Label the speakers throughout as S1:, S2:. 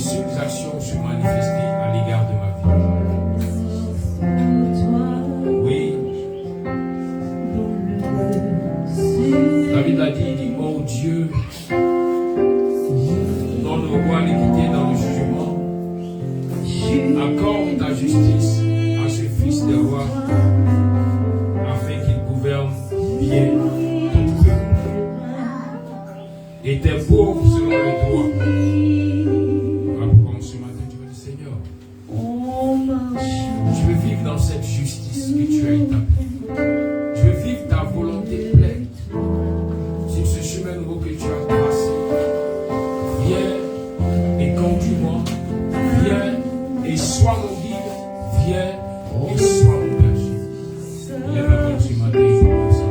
S1: seules actions se manifester à l'égard de ma vie. Oui. David a dit, il dit, oh Dieu, dans le roi l'équité, dans le jugement, accorde ta justice à ce fils de roi, afin qu'il gouverne bien ton peuple. Et tes pauvres selon le droit. Comme ce matin, tu vas dire, Seigneur, je veux vivre dans cette justice que tu as établie. Je veux vivre ta volonté pleine sur ce chemin nouveau que tu as tracé. Viens et conduis-moi. Viens et sois mon guide. Viens et sois mon berger. Lève la voix ce matin et comme ça.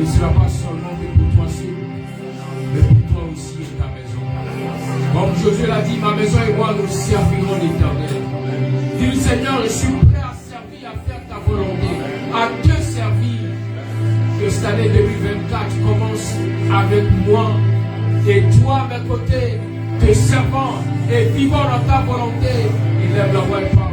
S1: ne sera pas seulement que pour toi seul, mais pour toi aussi et ta maison. Comme Josué l'a dit, ma maison et moi nous servirons l'Éternel. Dis Seigneur, je suis prêt à servir, à faire ta volonté, à te servir. Que cette année 2024 commence avec moi et toi à mes côtés, te servant et vivant dans ta volonté. Il lève la voix et parle.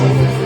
S2: Thank you.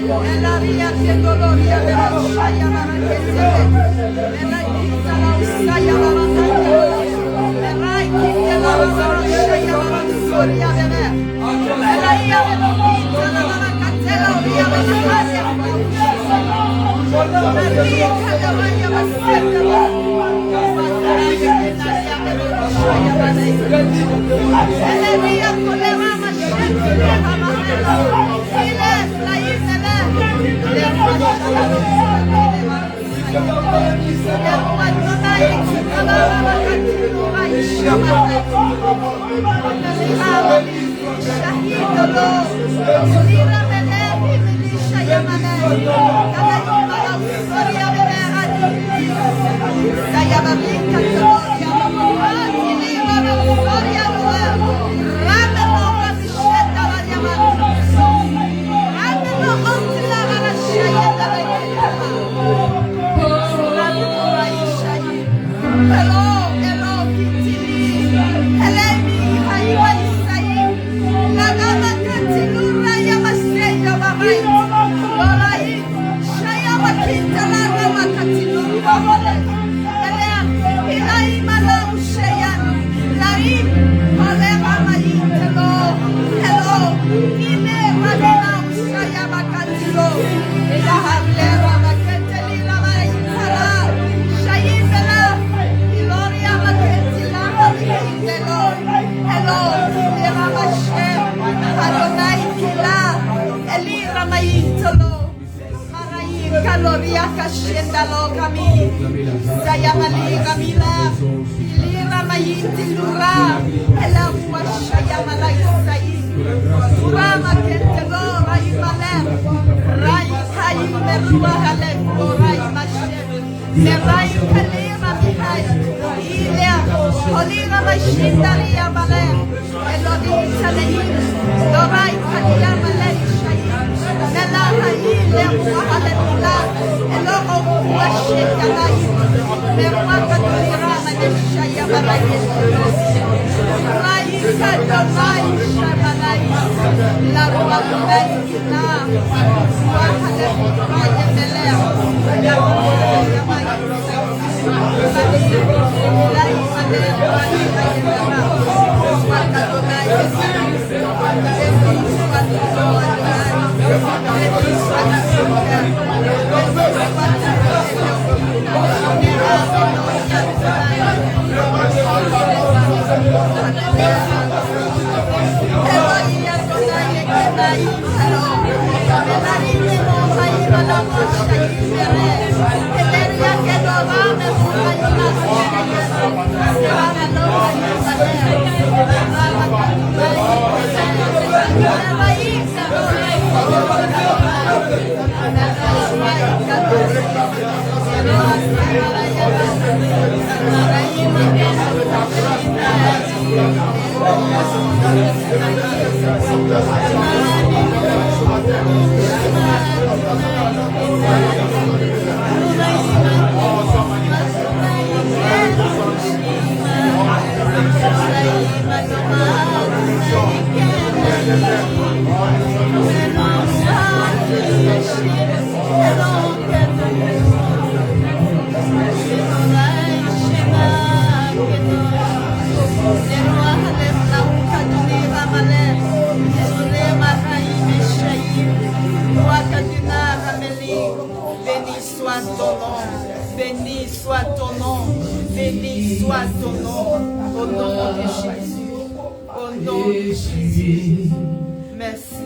S2: Elaria que doloria de la Shaya Barakete. Elaita la Usaya Barakete. Elaiki de la Shaya Barakoria bebe. Elaia de la Barakate la Uria Barakate. Maria Kadawaya Baseta. Elaia Kolema Mashete Hamahela. Ile la Isela. Kaloria kashenda lo kami saya mali kamila ilira mayiti lura ela washaya malai sai lura makete lo rai malem rai kai merua hale rai mashe ne rai kalira mihai ilya olira mashinda ria malem elodi salei lo rai kalia malai shai nela hai le hale mila elo washe kalai merua kadira madeshaya malai rai kadai shamalai la rua malai la wa hale rai mele ya mai Béni soit ton nom, béni soit ton nom, au nom de Jésus, au nom de Jésus. Merci.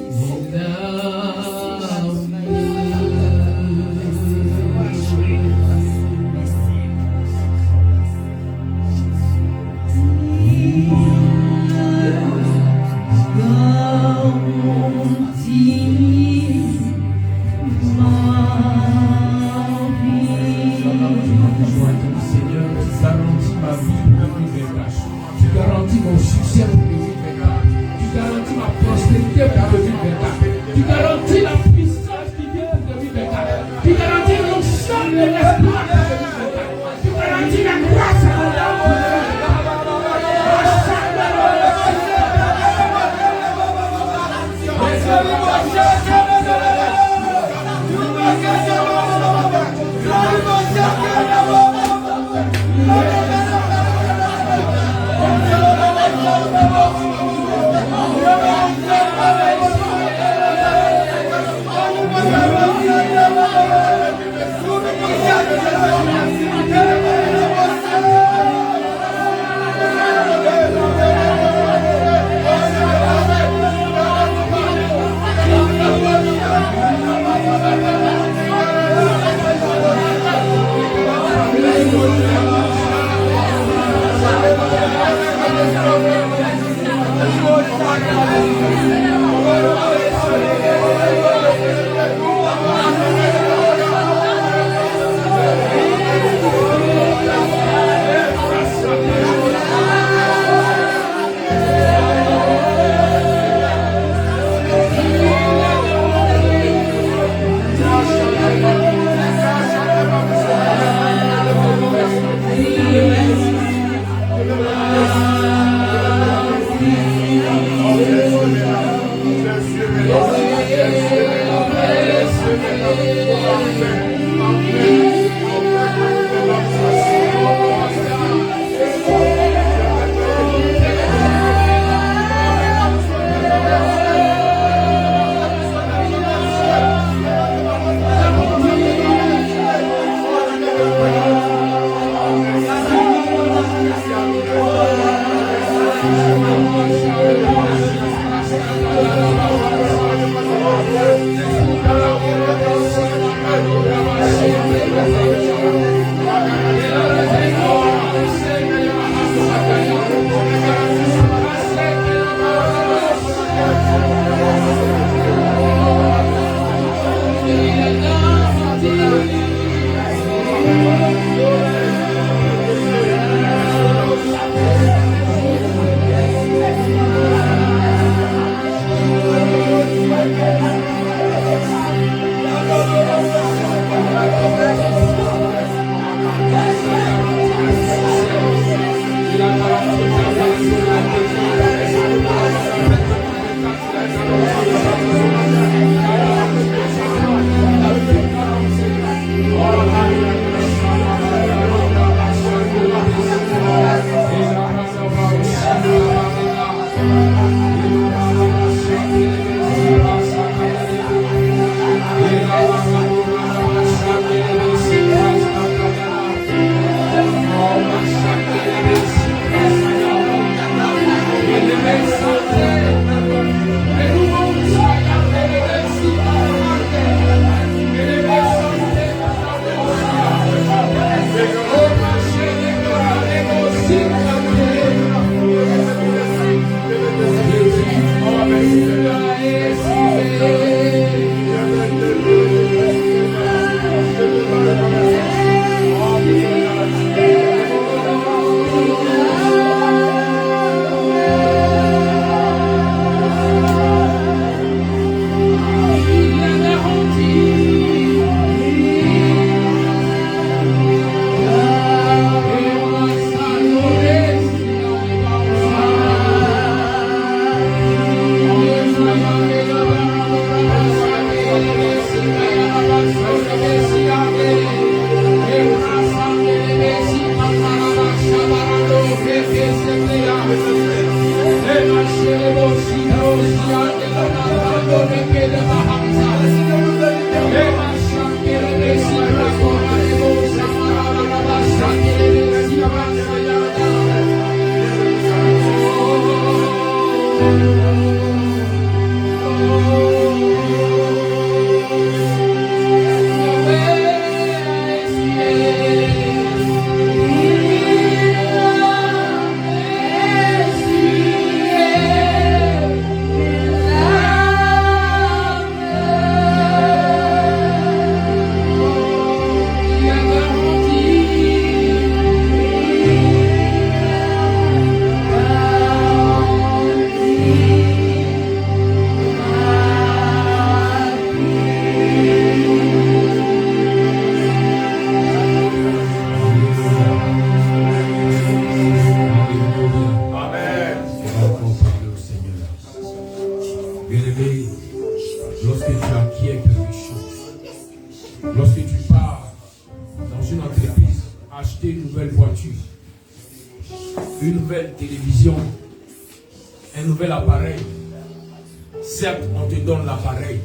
S1: Certes, on te donne l'appareil,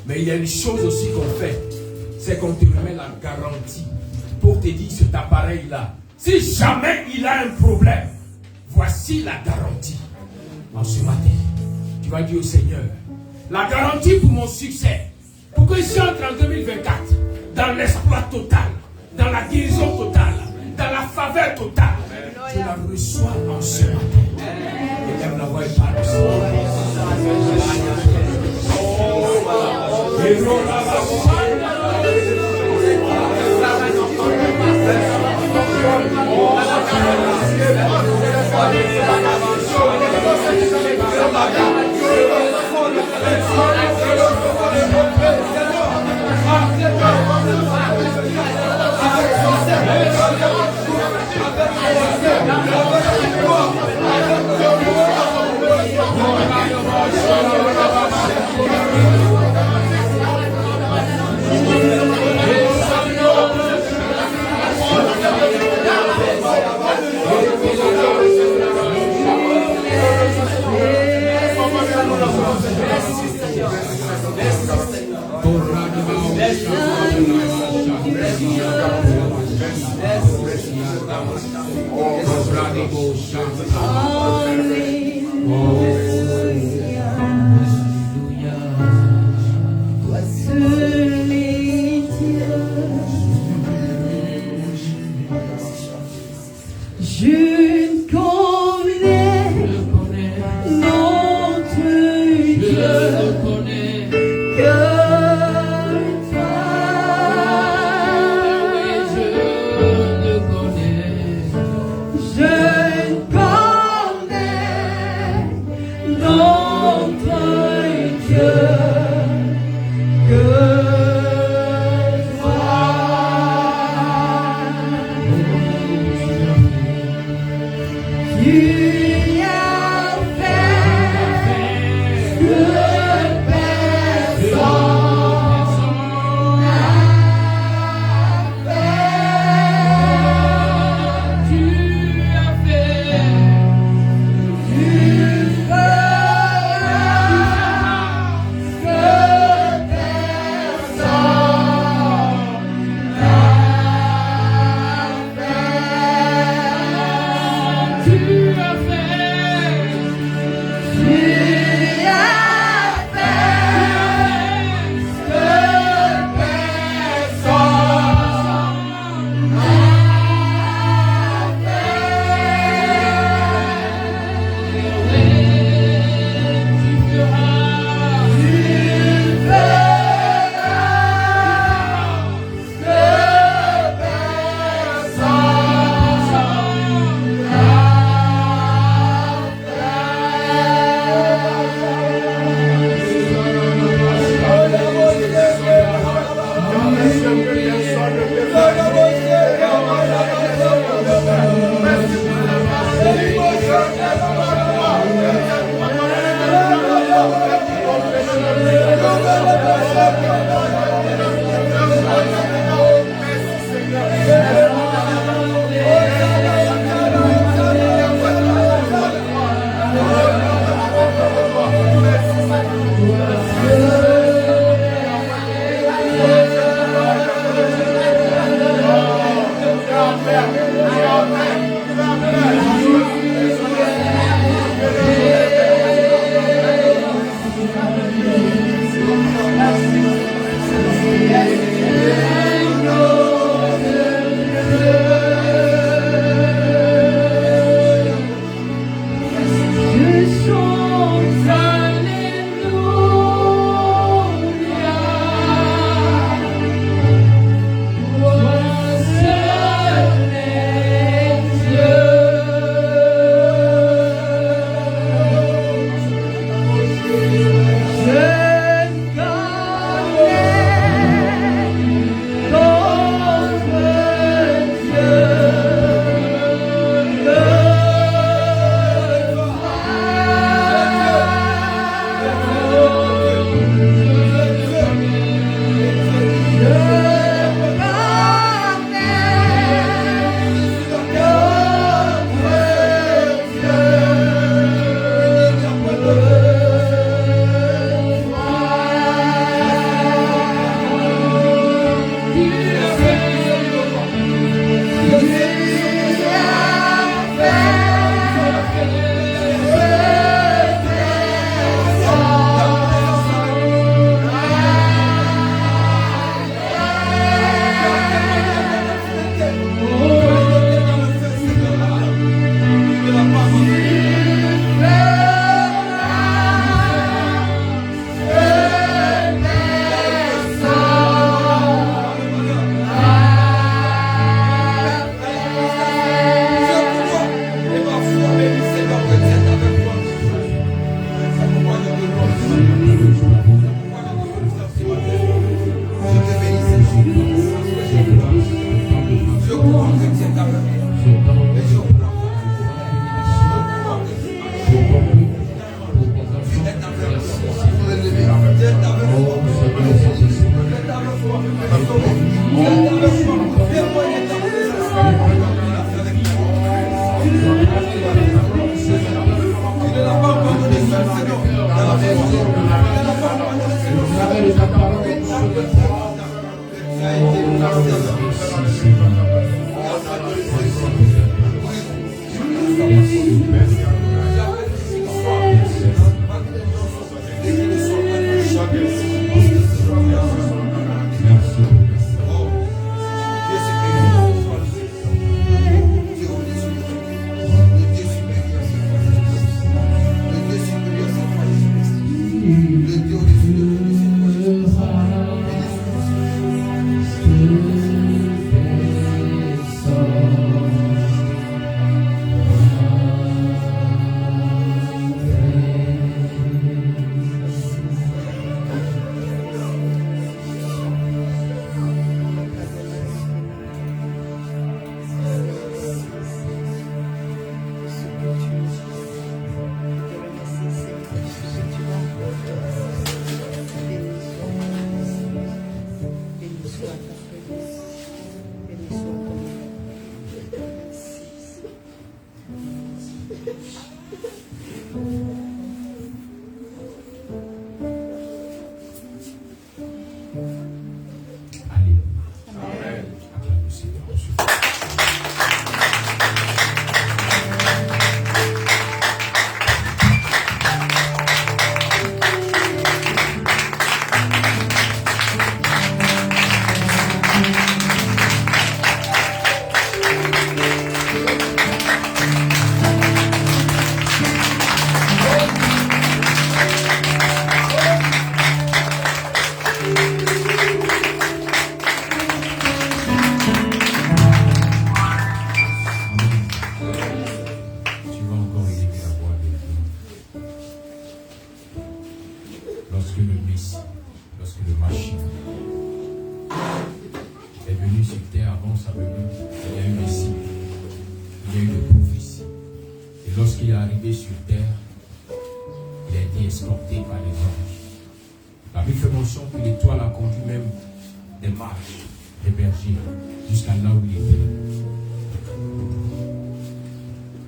S1: mais il y a une chose aussi qu'on fait. c'est qu'on te remet la garantie pour te dire cet appareil-là. Si jamais il a un problème, voici la garantie. En ce matin, tu vas dire au Seigneur, la garantie pour mon succès, pour que je entre en 2024 dans l'exploit total, dans la guérison totale, dans la faveur totale. Je la reçois en ce matin. Élève la voix et parle.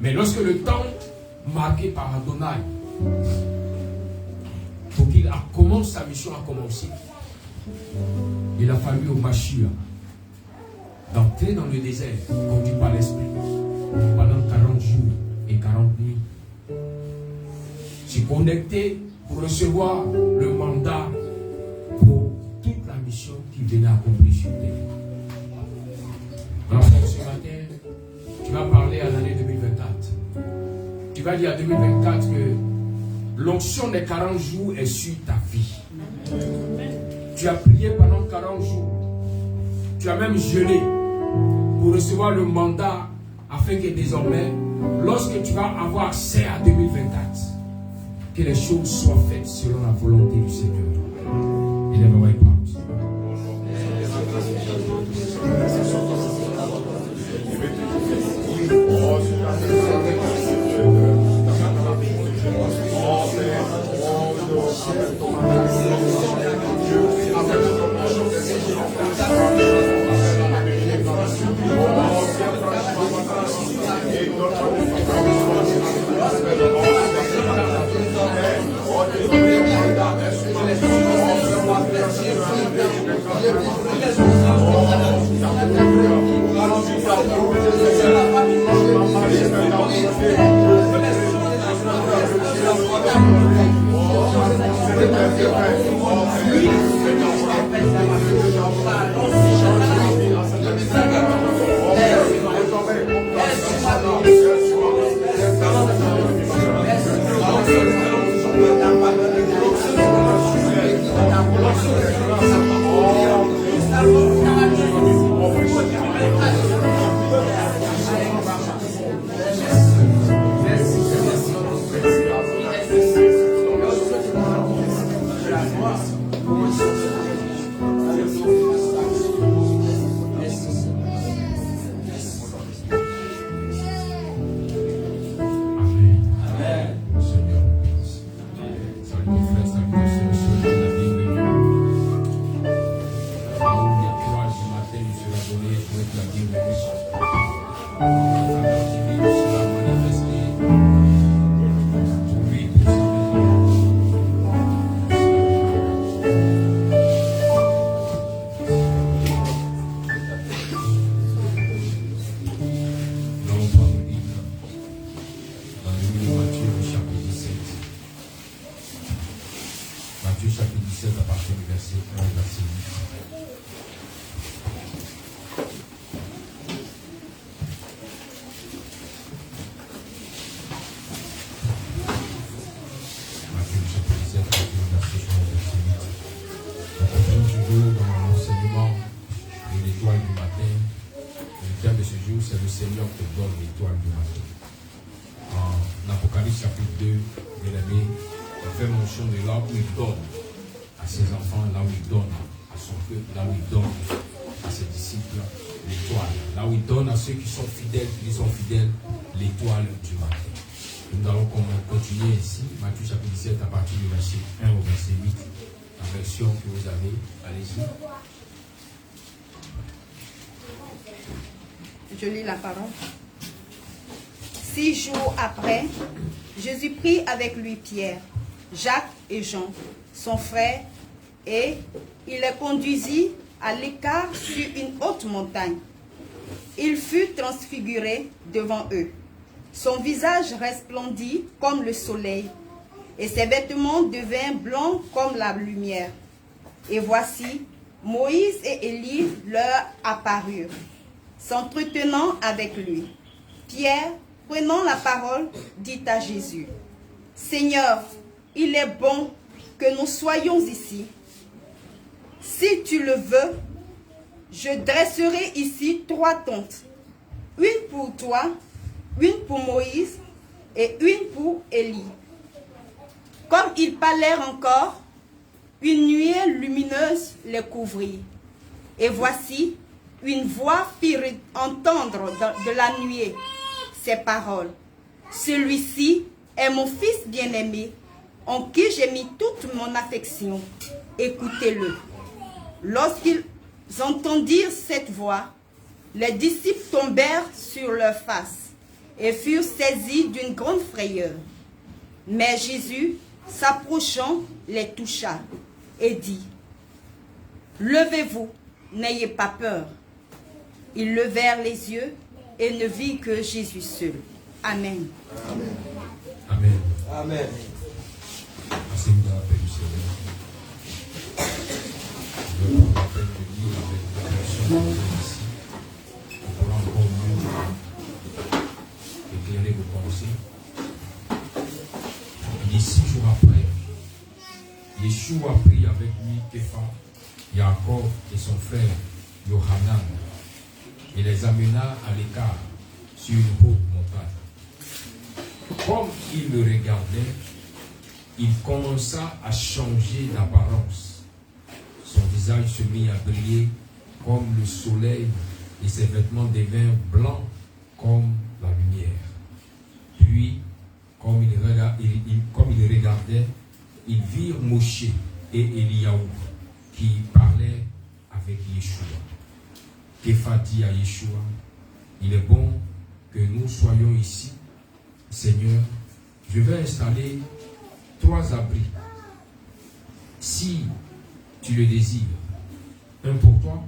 S1: Mais lorsque le temps marqué par Adonai, pour qu'il commence sa mission a commencé, il a fallu au Mashiach d'entrer dans le désert, conduit par l'Esprit, pendant 40 jours et 40 nuits. Se connecter pour recevoir le mandat pour toute la mission qu'il venait accomplir sur terre. Alors ce matin, tu vas parler à l'année 2024. Tu vas dire à 2024 que l'onction des 40 jours est sur ta vie. Tu as prié pendant 40 jours. Tu as même jeûné pour recevoir le mandat afin que désormais, lorsque tu vas avoir accès à 2024, que les choses soient faites selon la volonté du Seigneur. Il est vraiment important. jour, c'est le Seigneur qui donne l'étoile du matin. En Apocalypse chapitre 2, bien-aimé, il fait mention de là où il donne à ses enfants, là où il donne à son peuple, là où il donne à ses disciples l'étoile. Là où il donne à ceux qui sont fidèles, l'étoile du matin. Nous allons continuer ici, Matthieu chapitre 17 à partir du verset 1 au verset 8. La version que vous avez, allez-y.
S2: Je lis la parole. 6 jours après, Jésus prit avec lui Pierre, Jacques et Jean, son frère, et il les conduisit à l'écart sur une haute montagne. Il fut transfiguré devant eux. Son visage resplendit comme le soleil, et ses vêtements devinrent blancs comme la lumière. Et voici, Moïse et Élie leur apparurent, s'entretenant avec lui. Pierre, prenant la parole, dit à Jésus, « Seigneur, il est bon que nous soyons ici. Si tu le veux, je dresserai ici 3 tentes, une pour toi, une pour Moïse et une pour Élie. » Comme ils parlèrent encore, une nuée lumineuse les couvrit. Et voici, une voix fit entendre de la nuée ces paroles. « Celui-ci est mon fils bien-aimé, en qui j'ai mis toute mon affection. Écoutez-le. » Lorsqu'ils entendirent cette voix, les disciples tombèrent sur leurs faces et furent saisis d'une grande frayeur. Mais Jésus, s'approchant, les toucha et dit, « Levez-vous, n'ayez pas peur. » Ils levèrent les yeux et ne virent que Jésus seul. Amen.
S1: Amen. Amen.
S3: Amen.
S1: Merci de la paix du Seigneur. Je vais prendre la peine de lire avec la version que vous avez ici. Pour pouvoir encore mieux éclairer vos pensées. Il dit 6 jours après, Yeshua prit avec lui Képha, Jacob et son frère Yohanan et les amena à l'écart sur une haute montagne. Comme il le regardait, il commença à changer d'apparence. Son visage se mit à briller comme le soleil et ses vêtements devinrent blancs comme la lumière. Puis, comme il regardait, ils virent Moshe et Eliaou qui parlaient avec Yeshua. Képha dit à Yeshua, « Il est bon que nous soyons ici. Seigneur, je vais installer 3 abris. Si tu le désires, un pour toi,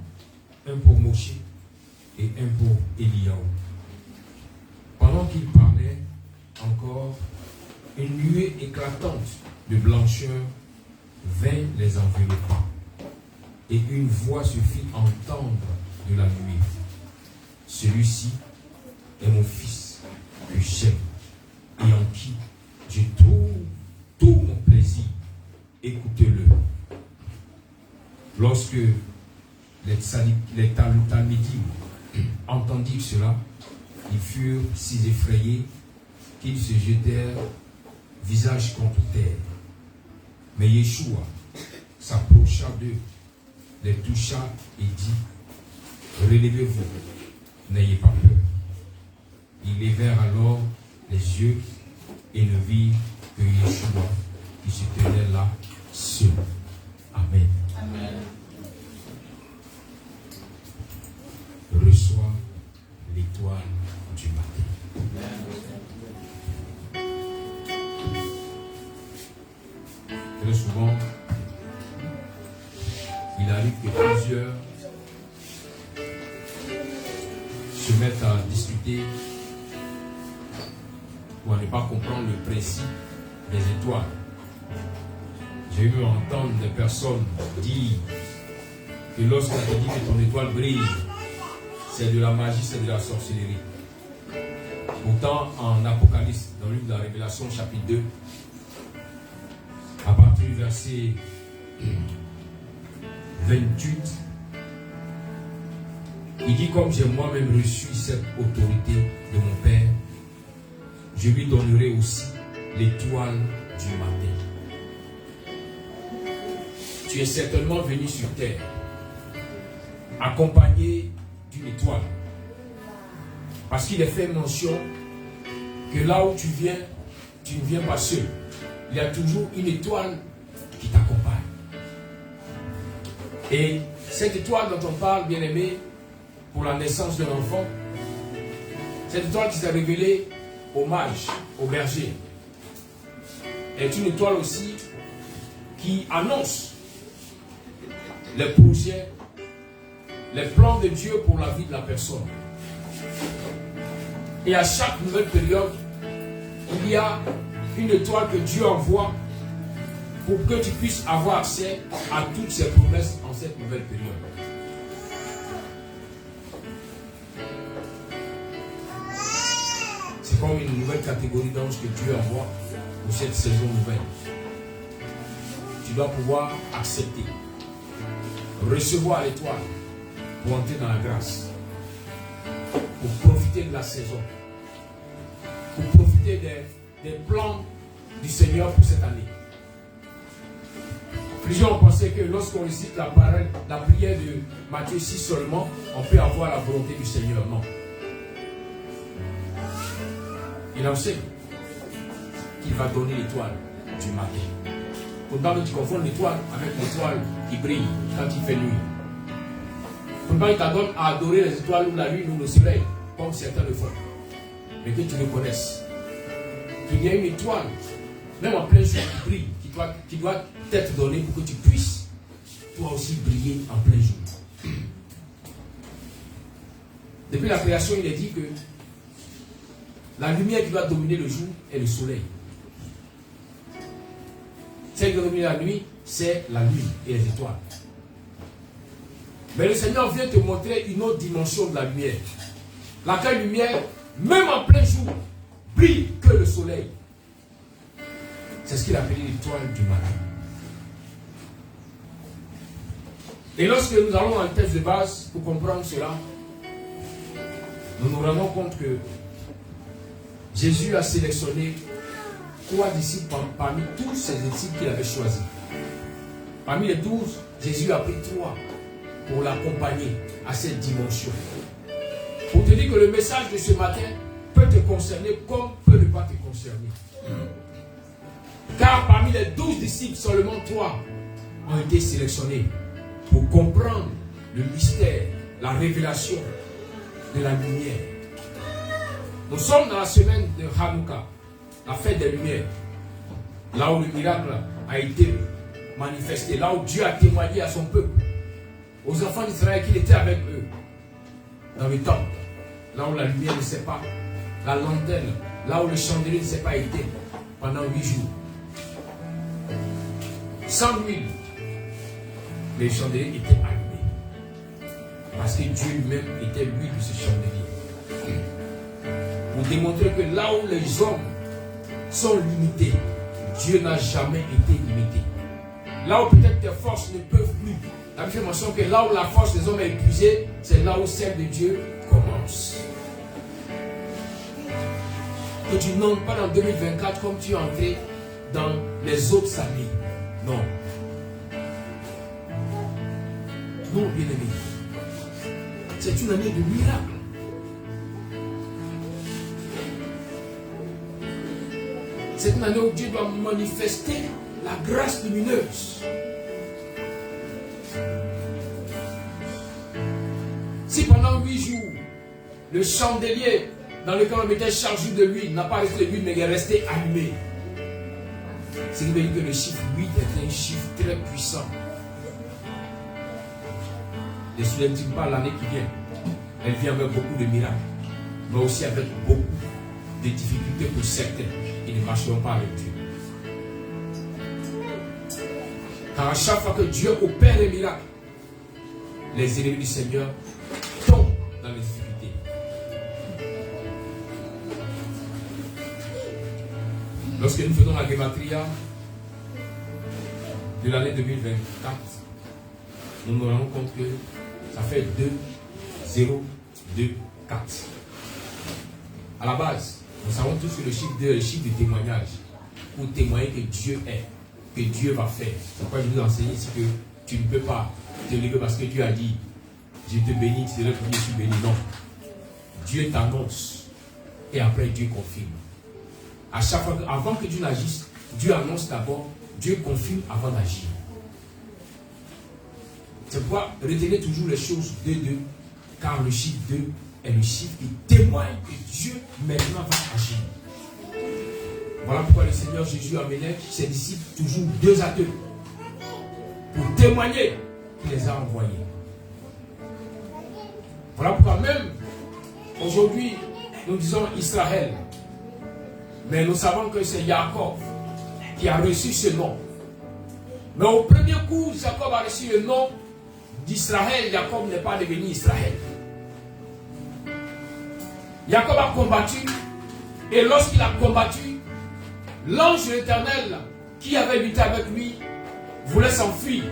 S1: un pour Moshe et un pour Eliaou. » Pendant qu'il parlait encore, une nuée éclatante de blancheur vint les envelopper. Et une voix se fit entendre de la nuée. « Celui-ci est mon fils que j'aime et en qui je trouve tout mon plaisir. Écoutez-le. » Lorsque les Talmudim entendirent cela, ils furent si effrayés qu'ils se jetèrent visage contre terre. Mais Yeshua s'approcha d'eux, les toucha et dit, « Relevez-vous, n'ayez pas peur. » Ils levèrent alors les yeux et ne virent que Yeshua qui se tenait là seul. Amen. Amen. Reçois l'étoile du matin. Très souvent, il arrive que plusieurs se mettent à discuter ou à ne pas comprendre le principe des étoiles. J'ai eu à entendre des personnes dire que lorsqu'on te dit que ton étoile brille, c'est de la magie, c'est de la sorcellerie. Pourtant, en Apocalypse, dans le livre de la Révélation, chapitre 2, à partir du verset 28, Il dit, comme j'ai moi-même reçu cette autorité de mon Père, je lui donnerai aussi l'étoile du matin. Tu es certainement venu sur terre, accompagné d'une étoile. Parce qu'il est fait mention que là où tu viens, tu ne viens pas seul. Il y a toujours une étoile qui t'accompagne. Et cette étoile dont on parle, bien aimé, pour la naissance de l'enfant, cette étoile qui s'est révélée aux mages, aux bergers, est une étoile aussi qui annonce les projets, les plans de Dieu pour la vie de la personne. Et à chaque nouvelle période, il y a une étoile que Dieu envoie pour que tu puisses avoir accès à toutes ses promesses en cette nouvelle période. C'est comme une nouvelle catégorie d'anges que Dieu envoie pour cette saison nouvelle. Tu dois pouvoir accepter, recevoir l'étoile pour entrer dans la grâce, pour profiter de la saison, pour profiter des plans du Seigneur pour cette année. Plusieurs ont pensé que lorsqu'on récite la prière de Matthieu 6 seulement, on peut avoir la volonté du Seigneur. Non. Il enseigne qu'il va donner l'étoile du matin. Pourtant, tu confonds l'étoile avec l'étoile qui brille quand il fait nuit. Pourtant, il t'adonne à adorer les étoiles ou la lune ou le soleil, comme certains le font. Mais que tu le connaisses. Qu'il y a une étoile, même en plein jour, qui brille, qui doit t'être donnée pour que tu puisses, toi aussi, briller en plein jour. Depuis la création, il est dit que la lumière qui doit dominer le jour est le soleil. Celle qui doit dominer la nuit, c'est la lune et les étoiles. Mais le Seigneur vient te montrer une autre dimension de la lumière. Laquelle lumière, même en plein jour, brille que le soleil. C'est ce qu'il appelait l'étoile du matin. Et lorsque nous allons dans le texte de base pour comprendre cela, nous nous rendons compte que Jésus a sélectionné 3 disciples parmi tous ces disciples qu'il avait choisis. Parmi les 12, Jésus a pris 3 pour l'accompagner à cette dimension. Pour te dire que le message de ce matin peut te concerner comme peut ne pas te concerner. Car parmi les 12 disciples, seulement 3 ont été sélectionnés pour comprendre le mystère, la révélation de la lumière. Nous sommes dans la semaine de Hanouka, la fête des lumières, là où le miracle a été manifesté, là où Dieu a témoigné à son peuple, aux enfants d'Israël qu'il était avec eux, dans le temple, là où la lumière ne s'est pas, la lanterne, là où le chandelier ne s'est pas éteint pendant 8 jours. Sans huile, les chandeliers étaient allumés. Parce que Dieu lui-même était l'huile de ce chandelier. Pour démontrer que là où les hommes sont limités, Dieu n'a jamais été limité. Là où peut-être tes forces ne peuvent plus, la Bible fait mention que là où la force des hommes est épuisée, c'est là où celle de Dieu commence. Que tu n'entres pas dans 2024 comme tu es entré dans les autres années. Non. Non, bien-aimé. C'est une année de miracle. C'est une année où Dieu doit manifester la grâce lumineuse. Si pendant 8 jours, le chandelier dans lequel on était chargé de l'huile n'a pas resté de l'huile, mais il est resté allumé, c'est qui veut dire que le chiffre 8 est un chiffre très puissant. Ne souviens-tu pas l'année qui vient? Elle vient avec beaucoup de miracles, mais aussi avec beaucoup de difficultés pour certains qui ne marcheront pas avec Dieu. Car à chaque fois que Dieu opère les miracles, les ennemis du Seigneur tombent dans les difficultés. Lorsque nous faisons la Gematria de l'année 2024, nous nous rendons compte que ça fait 2 0, 2, 4. À la base, nous savons tous que le chiffre 2 est le chiffre de témoignage. Pour témoigner que Dieu est, que Dieu va faire. C'est pourquoi je vous enseigne ici que tu ne peux pas te lever parce que Dieu a dit, je te bénis, tu te lèves, je suis béni. Non. Dieu t'annonce et après Dieu confirme. À chaque fois, avant que Dieu n'agisse, Dieu annonce d'abord, Dieu confirme avant d'agir. C'est pourquoi retenez toujours les choses 2, 2, car le chiffre 2 est le chiffre qui témoigne que Dieu maintenant va agir. Voilà pourquoi le Seigneur Jésus amenait ses disciples toujours 2 à 2 pour témoigner qu'il les a envoyés. Voilà pourquoi même aujourd'hui nous disons Israël, mais nous savons que c'est Jacob qui a reçu ce nom. Mais au premier coup, Jacob a reçu le nom d'Israël. Jacob n'est pas devenu Israël. Jacob a combattu, et lorsqu'il a combattu, l'ange de l'Éternel qui avait lutté avec lui voulait s'enfuir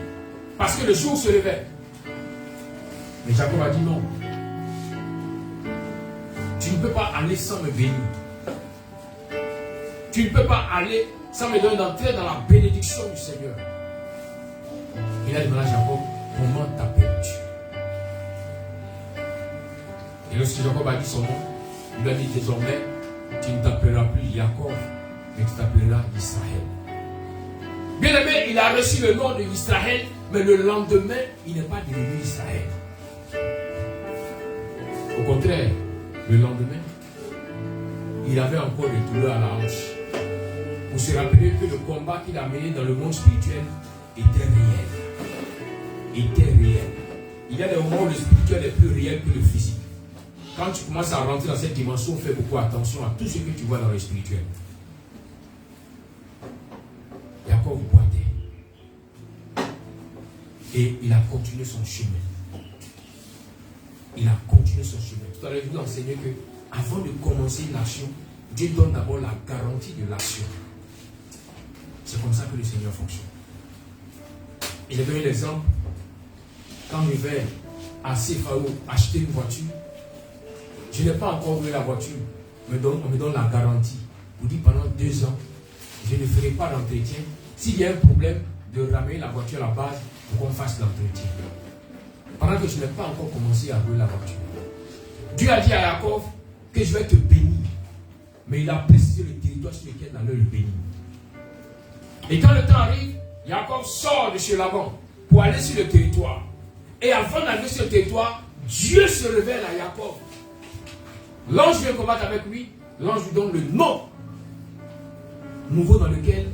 S1: parce que le jour se levait. Mais Jacob a dit non. Tu ne peux pas aller sans me bénir. Tu ne peux pas aller sans me donner d'entrer dans la bénédiction du Seigneur. Il a demandé à Jacob, comment t'appelles-tu? Et lorsque Jacob a dit son nom, il lui a dit désormais, tu ne t'appelleras plus Jacob, mais tu t'appelleras Israël. Bien aimé, il a reçu le nom d'Israël, mais le lendemain, il n'est pas devenu Israël. Au contraire, le lendemain, il avait encore des douleurs à la hanche. Pour se rappeler que le combat qu'il a mené dans le monde spirituel était réel. Était réel. Il y a des moments où le spirituel est plus réel que le physique. Quand tu commences à rentrer dans cette dimension, fais beaucoup attention à tout ce que tu vois dans le spirituel. Jacob boitait. Et il a continué son chemin. Il a continué son chemin. Tout à l'heure, je vous ai enseigné que avant de commencer l'action, Dieu donne d'abord la garantie de l'action. C'est comme ça que le Seigneur fonctionne. Et j'ai donné l'exemple. Quand je vais à CFAO acheter une voiture, je n'ai pas encore loué la voiture. On me donne la garantie. On dit pendant 2 ans, je ne ferai pas d'entretien. S'il y a un problème, de ramener la voiture à la base pour qu'on fasse l'entretien. Pendant que je n'ai pas encore commencé à louer la voiture. Dieu a dit à Jacob que je vais te bénir. Mais il a précisé le territoire sur lequel il allait le bénir. Et quand le temps arrive, Jacob sort de chez Laban pour aller sur le territoire. Et avant d'arriver sur le territoire, Dieu se révèle à Jacob. L'ange vient combattre avec lui. L'ange lui donne le nom nouveau dans lequel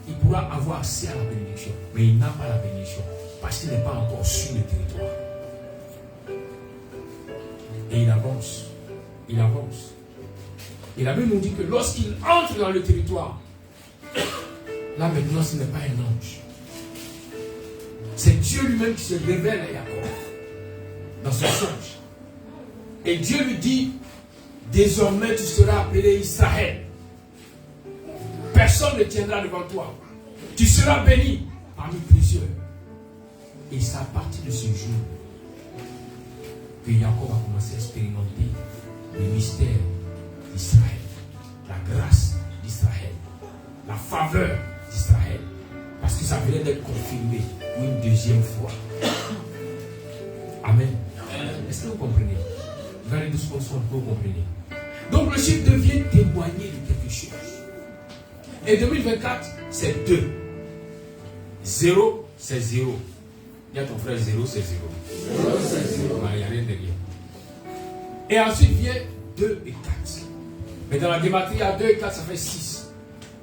S1: il pourra avoir accès à la bénédiction. Mais il n'a pas la bénédiction parce qu'il n'est pas encore sur le territoire. Et il avance. Il avance. Et la Bible nous dit que lorsqu'il entre dans le territoire, là maintenant ce n'est pas un ange. C'est Dieu lui-même qui se révèle à Jacob dans son songe. Et Dieu lui dit, désormais tu seras appelé Israël. Personne ne tiendra devant toi. Tu seras béni parmi plusieurs. Et c'est à partir de ce jour que Jacob a commencé à expérimenter le mystère d'Israël, la grâce d'Israël, la faveur d'Israël. Parce que ça venait d'être confirmé une deuxième fois. Amen. Est-ce que vous comprenez? Vous allez doucement, vous comprenez. Donc le chiffre devient témoigner de quelque chose. Et 2024, c'est 2. 0, c'est 0. Il y a ton frère 0, c'est 0. 0, c'est 0. Il n'y a rien derrière. Et ensuite vient 2 et 4. Mais dans la gématrie, il y a 2 et 4, ça fait 6.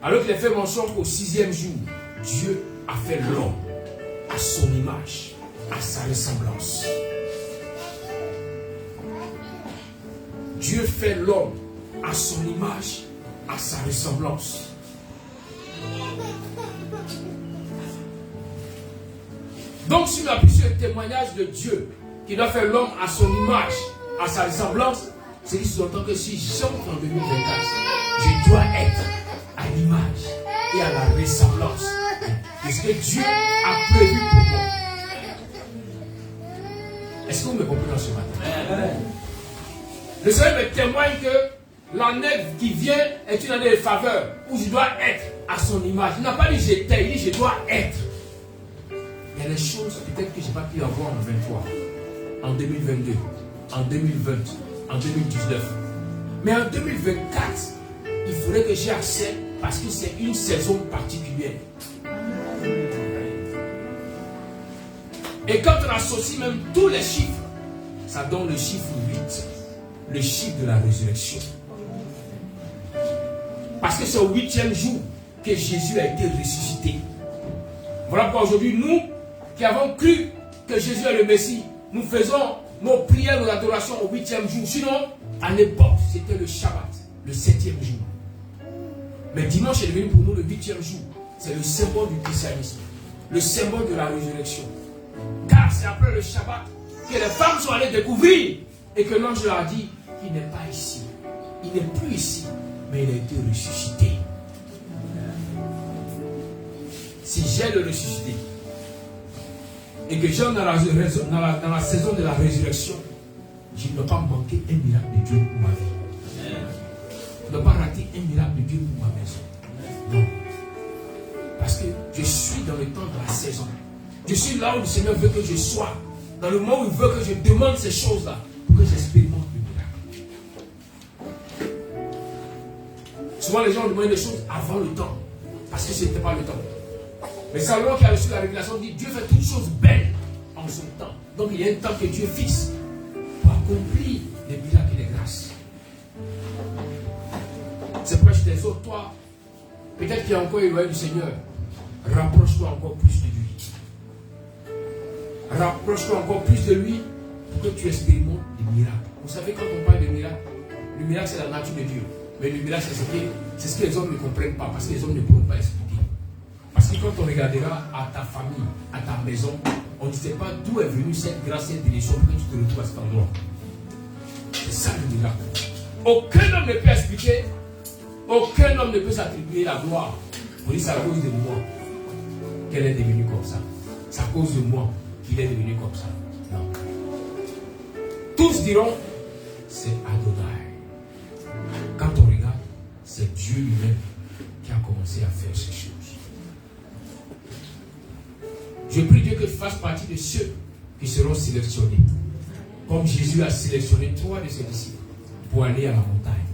S1: Alors qu'il a fait mention qu'au 6e jour, Dieu a fait l'homme à son image, à sa ressemblance. Dieu fait l'homme à son image, à sa ressemblance. Donc, si on appuie sur le témoignage de Dieu qui doit faire l'homme à son image, à sa ressemblance, c'est dit sous-entend que si j'entre en 2024, je dois être à l'image et à la ressemblance de ce que Dieu a prévu pour moi. Est-ce que vous me comprenez ce matin? Le Seigneur me témoigne que l'année qui vient est une année de faveur où je dois être à son image. Il n'a pas dit j'étais, il dit je dois être. Il y a des choses peut-être que je n'ai pas pu avoir en 23, en 2022, en 2020, en 2019. Mais en 2024, il faudrait que j'ai accès parce que c'est une saison particulière. Et quand on associe même tous les chiffres, ça donne le chiffre 8, le chiffre de la résurrection. Parce que c'est au 8e jour que Jésus a été ressuscité. Voilà pourquoi aujourd'hui, nous qui avons cru que Jésus est le Messie, nous faisons nos prières, nos adorations au 8e jour. Sinon, à l'époque, c'était le Shabbat, le 7e jour. Mais dimanche est devenu pour nous le 8e jour. C'est le symbole du christianisme, le symbole de la résurrection. Car c'est après le Shabbat que les femmes sont allées découvrir et que l'ange leur a dit qu'il n'est pas ici. Il n'est plus ici, mais il a été ressuscité. Si j'ai le ressuscité et que j'en dans la saison de la résurrection, je ne dois pas manquer un miracle de Dieu pour ma vie. Je ne dois pas rater un miracle de Dieu pour ma maison. Non. Parce que je suis dans le temps de la saison. Je suis là où le Seigneur veut que je sois. Dans le moment où il veut que je demande ces choses-là pour que j'expérimente le miracle. Souvent les gens demandent des choses avant le temps. Parce que ce n'était pas le temps. Mais Salomon qui a reçu la révélation dit Dieu fait toutes choses belles en son temps. Donc il y a un temps que Dieu fixe pour accomplir les miracles et les grâces. C'est pourquoi je t'exhorte, toi, peut-être qu'il y a encore éloigné du Seigneur, rapproche-toi encore plus de lui. Rapproche-toi encore plus de lui pour que tu expérimentes des miracles. Vous savez, quand on parle de miracles, le miracle c'est la nature de Dieu. Mais le miracle c'est ce que les hommes ne comprennent pas, parce que les hommes ne pourront pas expliquer. Parce que quand on regardera à ta famille, à ta maison, on ne sait pas d'où est venue cette grâce, cette bénédiction pour que tu te retrouves à cet endroit. C'est ça le miracle. Aucun homme ne peut expliquer, aucun homme ne peut s'attribuer la gloire. On dit c'est à cause de moi qu'elle est devenue comme ça. C'est à cause de moi qu'il est devenu comme ça. Non. Tous diront, c'est Adonai. Quand on regarde, c'est Dieu lui-même qui a commencé à faire ces choses. Je prie Dieu que tu fasses partie de ceux qui seront sélectionnés. Comme Jésus a sélectionné 3 de ses disciples pour aller à la montagne.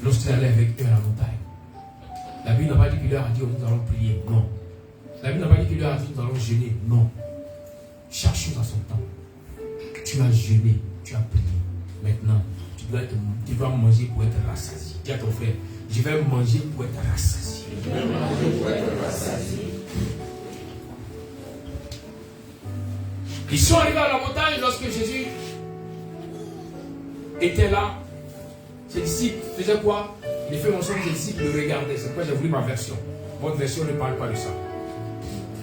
S1: Lorsqu'il allait avec eux à la montagne, la Bible n'a pas dit qu'il leur a dit nous allons prier. Non. La Bible n'a pas dit qu'il leur a dit nous allons jeûner. Non. Chaque chose à son temps. Tu as jeûné, tu as prié. Maintenant, tu dois manger pour être rassasié. Dis à ton frère, je vais manger pour être rassasié. Je vais manger pour être rassasié. Ils sont arrivés à la montagne lorsque Jésus était là. Ses disciples faisaient quoi? Il fait mention que ses disciples le regardaient. C'est pourquoi j'ai voulu ma version. Votre version ne parle pas de ça.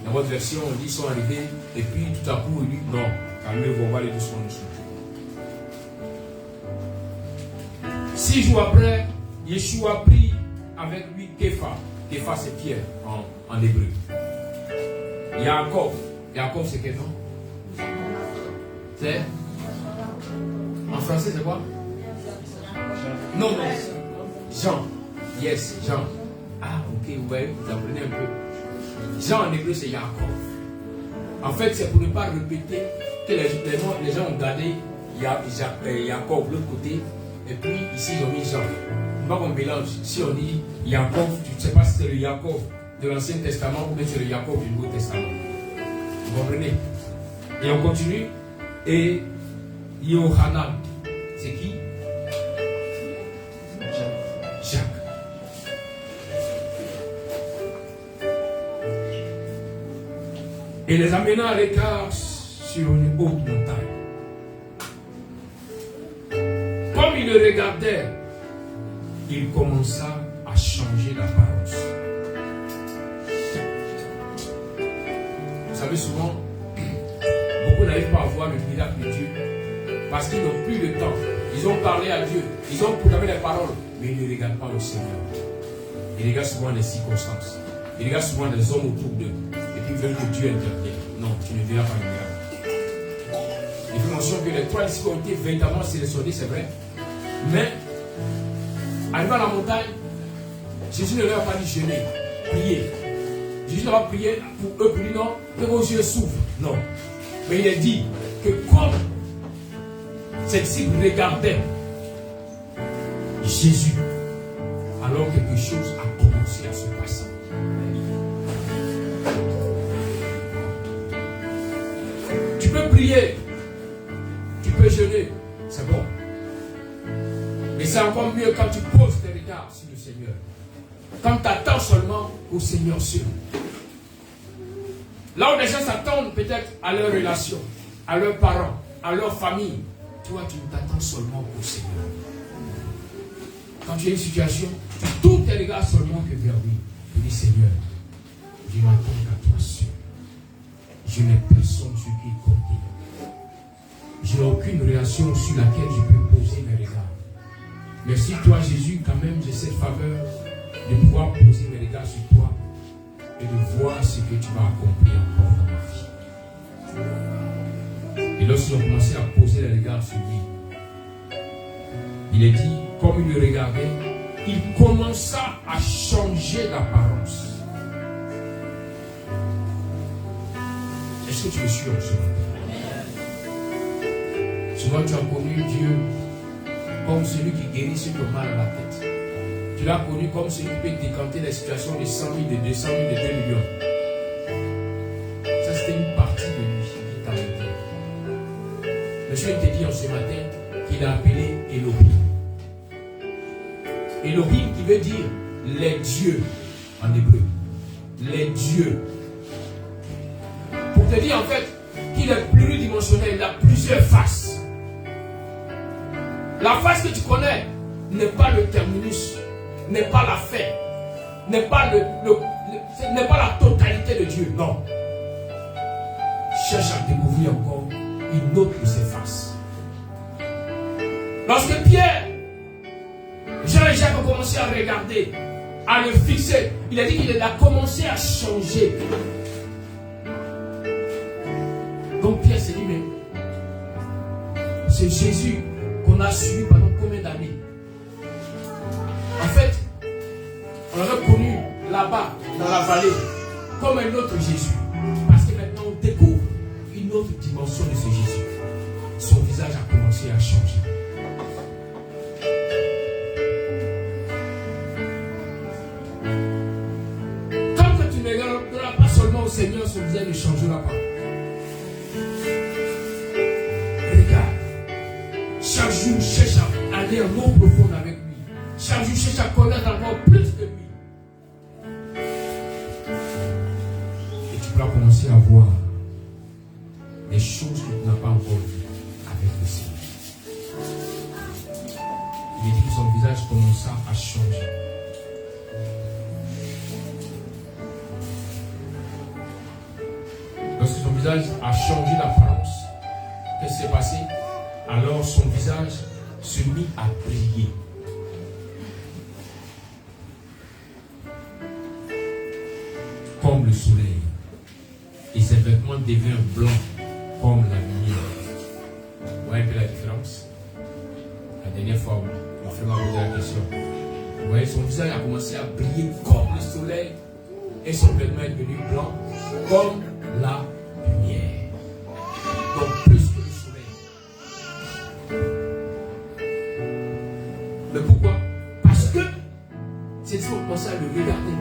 S1: Dans votre version, on dit qu'ils sont arrivés et puis tout à coup, il dit non, calmez-vous, on va aller doucement dessus. 6 jours après, Yeshua a pris avec lui Képha. Képha c'est Pierre en hébreu. Yaakov. Yaakov c'est quel nom? C'est en français c'est quoi? Non. Jean. Yes, Jean. Ah ok, ouais, vous apprenez un peu. Jean en hébreu c'est Yaakov. En fait c'est pour ne pas répéter que les gens ont gardé Yaakov de l'autre côté. Et puis ici ils ont mis Jean. Pas qu'on mélange. Si on dit Yaakov, tu ne sais pas si c'est le Yaakov de l'Ancien Testament ou bien c'est le Yaakov du Nouveau Testament. Vous comprenez? Et on continue. Et Yohanan, c'est qui? Jacques. Et les amena à l'écart sur une haute montagne. Comme il le regardait, il commença à changer d'apparence. Vous savez, souvent, beaucoup n'arrivent pas à voir le miracle de Dieu parce qu'ils n'ont plus le temps. Ils ont parlé à Dieu, ils ont proclamé les paroles, mais ils ne regardent pas le Seigneur. Ils regardent souvent les circonstances. Ils regardent souvent les hommes autour d'eux et puis ils veulent que Dieu intervienne. Non, tu ne verras pas le miracle. attention que les 3 disciples ont été véritablement sélectionnés, c'est vrai. Mais, arrivé à la montagne, Jésus ne leur a pas dit jeûner, prier. Jésus n'a pas prié pour eux, pour dire non, que vos yeux s'ouvrent. Non. Mais il a dit que comme ces disciples regardaient Jésus, alors quelque chose a commencé à se passer. Tu peux prier, tu peux jeûner, c'est bon. Mais c'est encore mieux quand tu poses tes regards sur le Seigneur. Quand tu attends seulement au Seigneur seul. Là où les gens s'attendent peut-être à leur relation, à leurs parents, à leur famille, toi tu t'attends seulement au Seigneur. Quand tu as une situation, tu tournes tes regards seulement que vers lui. Tu dis Seigneur, je m'attends qu'à toi seul. Je n'ai personne sur qui compter. Je n'ai aucune relation sur laquelle je peux poser mes regards. Merci toi Jésus, quand même j'ai cette faveur de pouvoir poser mes regards sur toi et de voir ce que tu vas accomplir encore dans ma vie. Et lorsqu'ils ont commencé à poser les regards sur lui, il est dit, comme il le regardait, il commença à changer d'apparence. Est-ce que tu es sûr de ce matin? Souvent tu as connu Dieu comme celui qui guérit ceux qui ont mal à la tête. Tu l'as connu comme celui qui peut décanter les situations de 100 000, de 200 000, de 2 millions. Ça c'était une partie de lui qui t'a été. Monsieur te dit en ce matin qu'il a appelé Elohim. Elohim qui veut dire les dieux en hébreu. Les dieux. Pour te dire en fait qu'il est pluridimensionnel, il a plusieurs faces. La face que tu connais n'est pas le terminus, n'est pas la fin, n'est pas n'est pas la totalité de Dieu, non. Cherche à découvrir encore une autre de ses faces. Lorsque Pierre, Jean et Jacques ont commencé à regarder, à le fixer, il a dit qu'il a commencé à changer. Donc Pierre s'est dit, mais c'est Jésus qu'on a suivi pendant combien d'années? En fait, on l'avait connu là-bas, dans la vallée, comme un autre Jésus. Parce que maintenant on découvre une autre dimension de ce Jésus. Son visage a commencé à changer. Tant que tu ne regarderas pas seulement au Seigneur, son visage ne changera pas. Chaque jour, cherche à aller en eau profonde avec lui. Chaque jour, cherche à connaître encore plus que lui. Et tu pourras commencer à voir des choses que tu n'as pas encore vues avec le Seigneur. Il est dit que son visage commença à changer. Lorsque son visage a changé d'apparence, qu'est-ce qui s'est passé? Alors son visage se mit à briller. Comme le soleil. Et ses vêtements deviennent blancs comme la lumière. Vous voyez un peu la différence? La dernière fois, on m'a fait poser la question. Vous voyez, son visage a commencé à briller comme le soleil. Et son vêtement est devenu blanc comme la lumière. Donc plus que le soleil. Mais pourquoi? Parce que ces gens ont commencé à le regarder,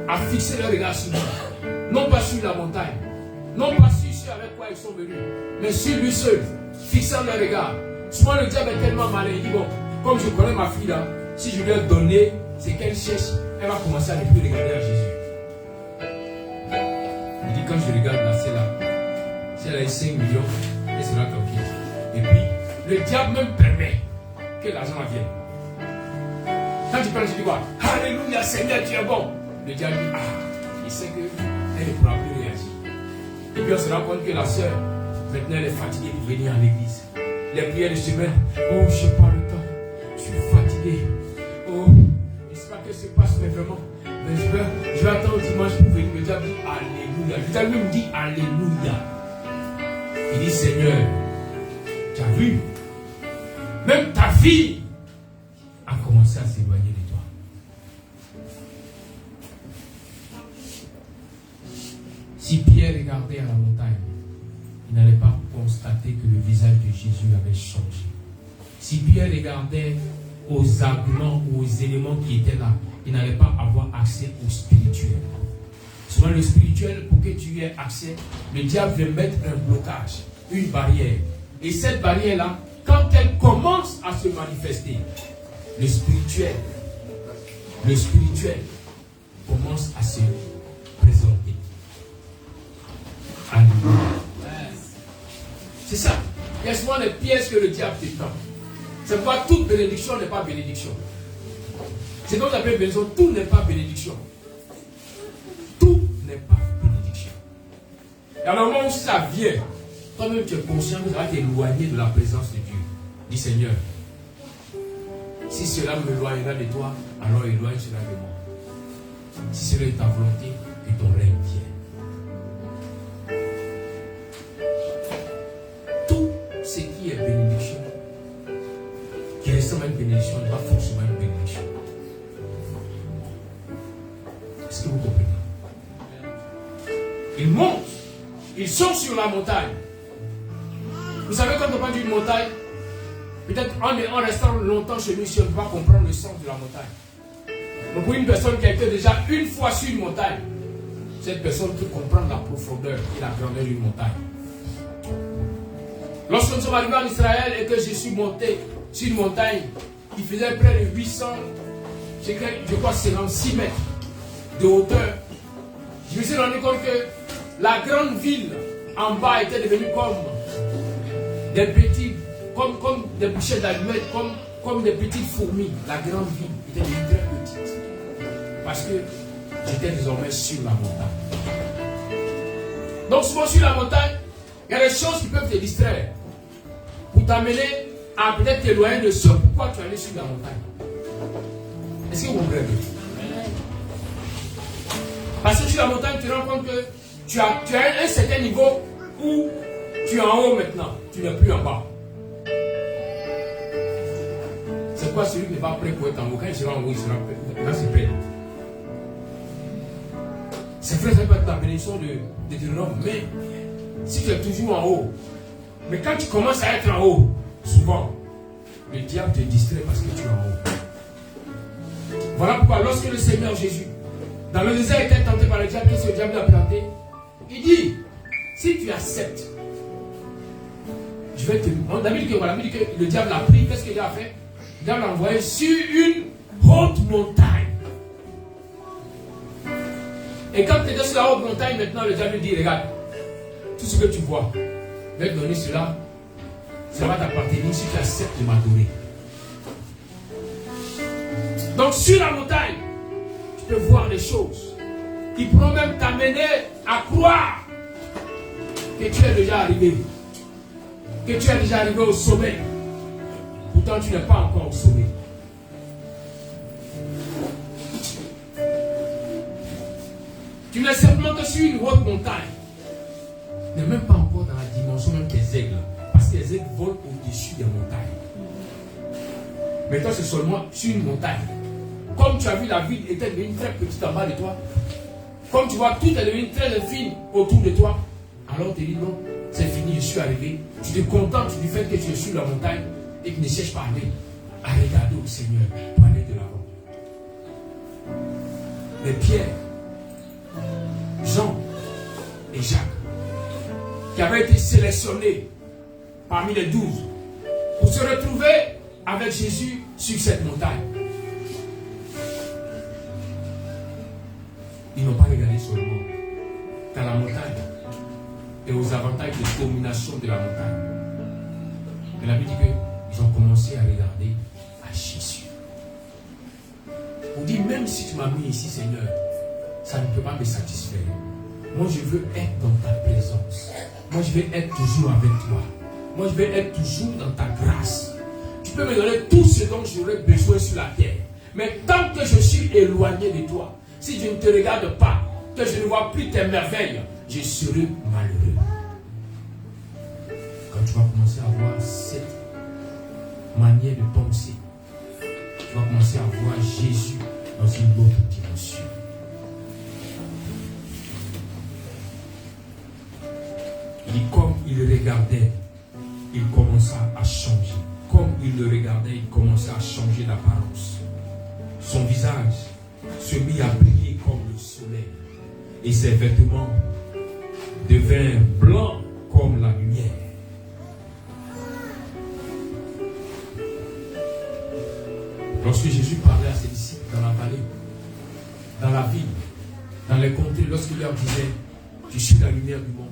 S1: à fixer leur regard sur lui. Non pas sur la montagne, non pas sur ceux avec quoi ils sont venus, mais sur lui seul, fixant leur regard. Souvent le diable est tellement malin, il dit bon, comme je connais ma fille là, si je lui ai donné ce qu'elle cherche, elle va commencer à ne plus regarder à Jésus. Il dit quand je regarde là, c'est là. Si elle a 5 millions, elle sera tranquille. Et puis, le diable même permet que l'argent vienne. Quand tu parles, je dis quoi? Alléluia, Seigneur, tu es bon. Le diable dit, il sait qu'elle ne pourra plus réagir. Et puis on se rend compte que la sœur, maintenant elle est fatiguée pour venir à l'église. Les prières de semaine, oh, je n'ai pas le temps, je suis fatigué. Oh, je ne sais pas ce qui se passe, mais vraiment, mais je vais attendre dimanche pour venir. Le diable dit, alléluia. Le diable me dit, alléluia. Il dit, Seigneur, Tu as vu? Même ta fille a commencé à s'éloigner de toi. Si Pierre regardait à la montagne, il n'allait pas constater que le visage de Jésus avait changé. Si Pierre regardait aux arguments ou aux éléments qui étaient là, il n'allait pas avoir accès au spirituel. Souvent le spirituel, pour que tu aies accès, le diable veut mettre un blocage, une barrière. Et cette barrière-là, quand elle commence à se manifester, le spirituel commence à se présenter. Alléluia. C'est ça. Il y a souvent des pièges que le diable te tend. C'est pourquoi toute bénédiction n'est pas bénédiction. C'est comme j'appelle bénédiction, tout n'est pas bénédiction. Tout n'est pas bénédiction. Et à un moment où ça vient, toi-même tu es conscient que ça va t'éloigner de la présence de Dieu. Dis Seigneur, si cela m'éloignera de toi, alors éloigne cela de moi. Si cela est ta volonté, que ton règne vienne. Tout ce qui est bénédiction, qui ressemble à une bénédiction, n'est pas forcément une bénédiction. Est-ce que vous comprenez? Ils montent, ils sont sur la montagne. Vous savez, quand on parle d'une montagne, peut-être en restant longtemps chez nous, si on ne peut pas comprendre le sens de la montagne. Mais pour une personne qui a été déjà une fois sur une montagne, cette personne peut comprendre la profondeur et la grandeur d'une montagne. Lorsque nous sommes arrivés en Israël et que je suis monté sur une montagne qui faisait près de 800, je crois 56 mètres de hauteur, je me suis rendu compte que la grande ville en bas était devenue comme des petits, comme des bouchées d'allumettes, comme des petites fourmis. La grande ville était devenue très petite. Parce que j'étais désormais sur la montagne. Donc souvent sur la montagne, il y a des choses qui peuvent te distraire. Pour t'amener à peut-être t'éloigner de ce pourquoi tu es allé sur la montagne. Est-ce que vous comprenez? Parce que sur la montagne, tu te rends compte que tu as un certain niveau où tu es en haut maintenant, tu n'es plus en bas. C'est quoi celui qui n'est pas prêt pour être en haut? Quand il sera en haut, il sera prêt. Là, c'est prêt. C'est vrai, ça peut être ta bénédiction de Deutéronome, mais si tu es toujours en haut, mais quand tu commences à être en haut, souvent, le diable te distrait parce que tu es en haut. Voilà pourquoi lorsque le Seigneur Jésus, dans le désert, était tenté par le diable, qu'est-ce que le diable lui a planté? Il dit, si tu acceptes, je vais te... On a dit que le diable a pris, qu'est-ce qu'il a fait? Le diable l'a envoyé sur une haute montagne. Et quand tu es sur la haute montagne, maintenant le diable dit, regarde, tout ce que tu vois, je vais te donner cela, ça va t'appartenir si tu acceptes de m'adorer. Donc sur la montagne, tu peux voir des choses qui pourront même t'amener à croire que tu es déjà arrivé. Que tu es déjà arrivé au sommet. Pourtant tu n'es pas encore au sommet. Tu n'es simplement que sur une haute montagne. Tu n'es même pas encore dans la dimension même des aigles. Parce que les aigles volent au-dessus des montagnes. Mais toi c'est seulement sur une montagne. Comme tu as vu, la ville était devenue très petite en bas de toi. Comme tu vois, tout est devenu très infime autour de toi. Alors tu te dis non, c'est fini, je suis arrivé. Tu te contentes du fait que tu es sur la montagne et que tu ne cherches pas à regarder au Seigneur pour aller de l'avant. Mais Pierre, Jean et Jacques, qui avaient été sélectionnés parmi les 12 pour se retrouver avec Jésus sur cette montagne, ils n'ont pas regardé seulement dans la montagne et aux avantages de domination de la montagne. Mais la Bible dit qu'ils ont commencé à regarder à Jésus. On dit, même si tu m'as mis ici, Seigneur, ça ne peut pas me satisfaire. Moi, je veux être dans ta présence. Moi, je veux être toujours avec toi. Moi, je veux être toujours dans ta grâce. Tu peux me donner tout ce dont j'aurais besoin sur la terre. Mais tant que je suis éloigné de toi, si je ne te regarde pas, que je ne vois plus tes merveilles, je serai malheureux. Quand tu vas commencer à voir cette manière de penser. Tu vas commencer à voir Jésus dans une autre dimension. Il dit, comme il regardait, il commença à changer. Comme il le regardait, il commença à changer d'apparence. Son visage se mit à briller comme le soleil. Et ses vêtements devinrent blancs comme la lumière. Lorsque Jésus parlait à ses disciples dans la vallée, dans la ville, dans les contrées, lorsqu'il leur disait, je suis la lumière du monde,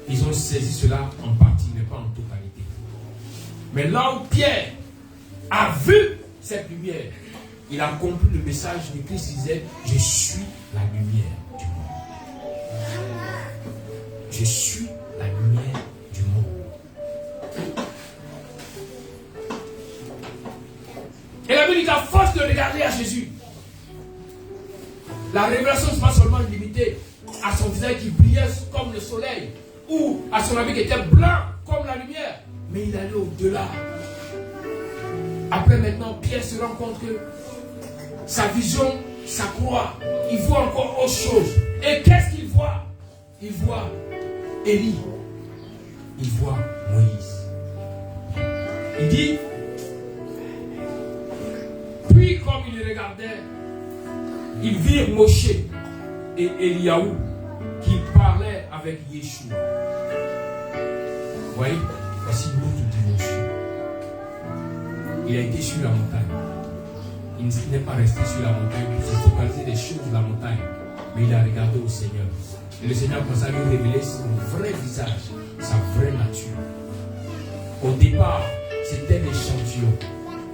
S1: ils ont saisi cela en partie, mais pas en totalité. Mais là où Pierre a vu cette lumière, il a compris le message de Christ qui disait, je suis la lumière du monde. Je suis la lumière du monde. Et la Bible dit qu'à force de regarder à Jésus, la révélation ne sera pas seulement limitée à son visage qui brillait comme le soleil, ou à son habit qui était blanc comme la lumière, mais il allait au-delà. Après maintenant, Pierre se rend compte que sa vision s'accroît. Il voit encore autre chose. Et qu'est-ce qu'il voit? Il voit Élie. Il voit Moïse. Il dit, puis comme il regardait, il vit Moshe et Eliaou qui parlaient avec Yeshua. Vous voyez, voici une autre dimension. Il a été sur la montagne. Il n'est pas resté sur la montagne pour se focaliser des choses de la montagne, mais il a regardé au Seigneur. Et le Seigneur commence à lui révéler son vrai visage, sa vraie nature. Au départ, c'était l'échantillon.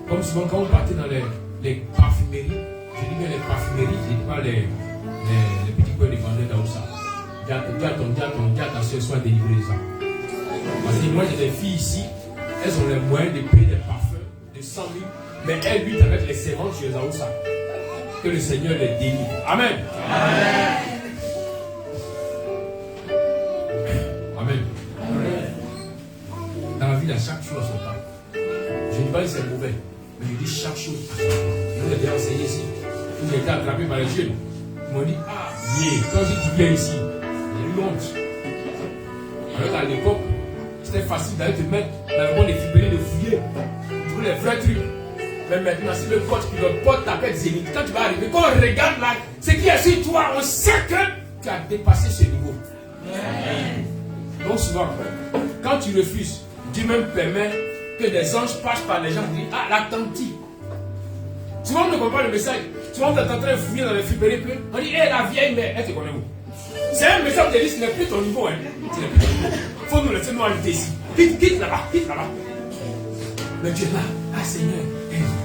S1: Comme souvent quand on partait dans les parfumeries, je dis bien les parfumeries, je ne dis pas les petits coins de vendeurs d'Aoussa. Dis attention, sois délivré de ça. Parce que moi j'ai des filles ici, elles ont les moyens de payer des parfums de 100 000, mais elles luttent avec les servantes chez les Aoussa. Que le Seigneur les délivre. Amen. Amen. Amen. Amen. Dans la vie, il y a chaque chose à son temps. Je ne dis pas que c'est mauvais, mais je dis chaque chose à son temps. Je vous ai déjà enseigné ici. J'ai été attrapé par les jeunes. Ils m'ont dit, ah, quand tu viens ici, j'ai eu honte. Alors à l'époque, c'était facile d'aller te mettre dans le monde des fibrilés, de fouiller, de trouver les vrais trucs. Mais maintenant, si le coach qui le porte t'appelle Zénith, quand tu vas arriver, quand on regarde là, ce qui est sur toi, on sait que tu as dépassé ce niveau. Donc souvent, quand tu refuses, Dieu même permet que des anges passent par les gens et disent, ah, la tante. Souvent on ne comprend pas le message. Souvent on est en train de fouiller dans les fibrilés, on dit, hé, la vieille mère, elle te connaît où? C'est un message de liste, ce n'est plus ton niveau. Ce n'est plus ton niveau. Il faut nous laisser nous arrêter ici. Quitte là-bas, quitte là-bas. Mais Dieu est là, ah Seigneur,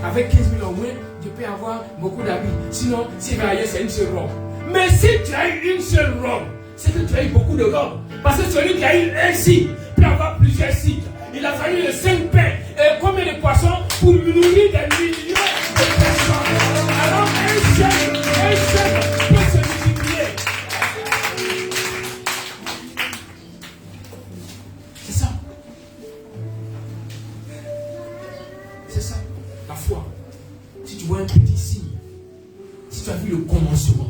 S1: avec 15 000 au moins, je peux avoir beaucoup d'habits. Sinon, si ailleurs, c'est une seule robe. Mais si tu as eu une seule robe, c'est que tu as eu beaucoup de robes. Parce que celui qui a eu un site peut avoir plusieurs sites. Il a fallu les 5 pains et combien de poissons pour nourrir des millions de personnes. Alors un seul peut se multiplier. C'est ça. C'est ça, la foi. Si tu vois un petit signe, si tu as vu le commencement,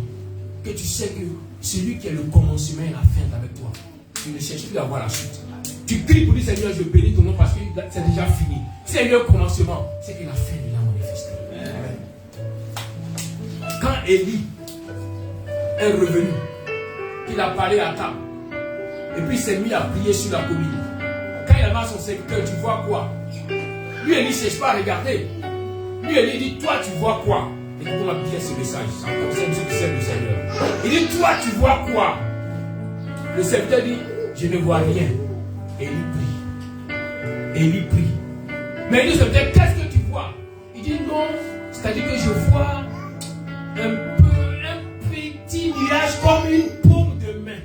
S1: que tu sais que celui qui est le commencement et la fin avec toi, tu ne cherches plus à voir la suite. Tu cries pour dire Seigneur, je bénis ton nom parce que c'est déjà fini. C'est le commencement, c'est que la fin de la manifesté. Quand Élie est revenu, qu'il a parlé à table, et puis il s'est mis à prier sur la colline. Quand il a mal à son serviteur, tu vois quoi? Lui, Élie ne cherche pas à regarder. Lui, Élie dit, toi, tu vois quoi? Écoute-moi bien ce message. Ça concerne ceux qui servent le Seigneur. Il dit, toi, tu vois quoi? Le serviteur dit, je ne vois rien. Élie prie. Élie prie. Mais il dit, le serviteur, qu'est-ce que tu vois? Il dit, non, c'est-à-dire que je vois un petit nuage comme une paume de main.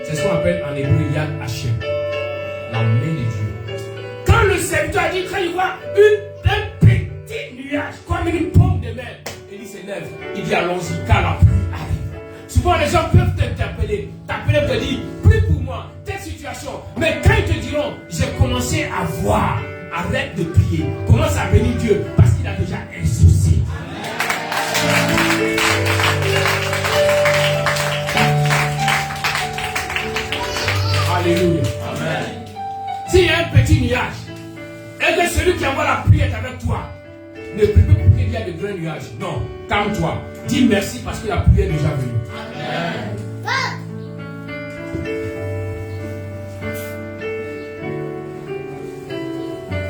S1: C'est ce qu'on appelle en hébreu Yad Hashem, la main de Dieu. Quand le serviteur a dit, quand il voit un petit nuage comme une paume de main, Élie s'élève, il dit, allons-y, car la pluie arrive. Souvent les gens peuvent t'interpeller, t'appeler, te dire, prie pour moi, telle situation. situation. Mais quand ils te diront, j'ai commencé à voir, arrête de prier, commence à bénir Dieu parce qu'il a déjà exaucé. Alléluia. Amen. S'il y a un petit nuage, et que celui qui envoie la prière est avec toi, ne prie pas pour qu'il y ait de grands nuages. Non, calme-toi. Dis merci parce que la prière est déjà venue. Amen.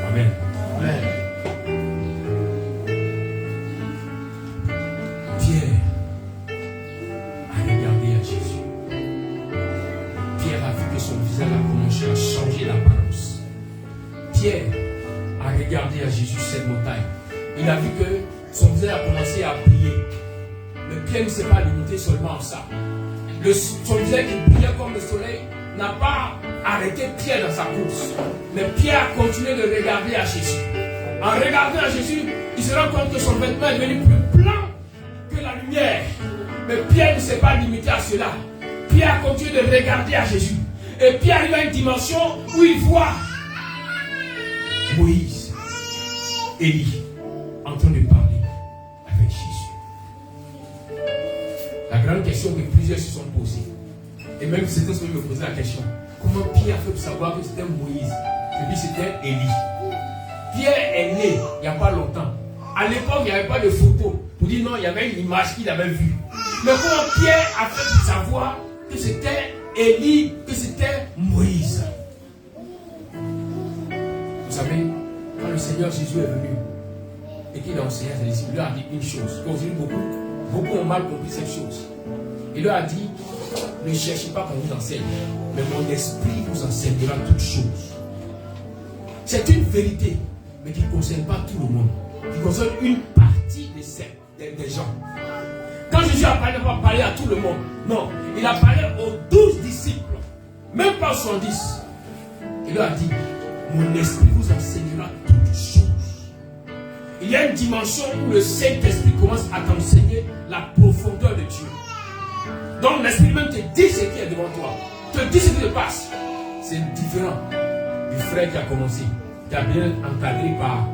S1: Amen. Amen. Pierre a regardé à Jésus. Pierre a vu que son visage a commencé à changer d'apparence. Pierre a regardé à Jésus cette montagne. Il a vu que son visage a commencé à briller. Mais Pierre ne s'est pas limité seulement à ça. Son visage qui brillait comme le soleil n'a pas arrêté Pierre dans sa course. Mais Pierre a continué de regarder à Jésus. En regardant à Jésus, il se rend compte que son vêtement est devenu plus blanc que la lumière. Mais Pierre ne s'est pas limité à cela. Pierre a continué de regarder à Jésus. Et Pierre arrive à une dimension où il voit Moïse, Élie, en train de parler avec Jésus. La grande question que plusieurs se sont posées, et même certains se me posaient la question, comment Pierre a fait pour savoir que c'était Moïse et puis c'était Élie? Pierre est né il n'y a pas longtemps. À l'époque, il n'y avait pas de photo pour dire non, il y avait une image qu'il avait vue. Mais comment Pierre a fait pour savoir que c'était Élie, que c'était Moïse? Vous savez, quand le Seigneur Jésus est venu et qu'il a enseigné à ses disciples, il leur a dit une chose. Aujourd'hui, beaucoup ont mal compris cette chose. Il leur a dit, ne cherchez pas qu'on vous enseigne, mais mon esprit vous enseignera toutes choses. C'est une vérité, mais qui ne concerne pas tout le monde, qui concerne une partie des gens. Quand Jésus a parlé, il n'a pas parlé à tout le monde. Non, il a parlé aux 12 disciples, même pas aux 110. Il leur a dit, mon esprit vous enseignera toutes choses. Il y a une dimension où le Saint-Esprit commence à t'enseigner la profondeur de Dieu. Donc l'Esprit même te dit ce qui est devant toi, te dit ce qui se passe. C'est différent du frère qui a commencé, qui a bien encadré par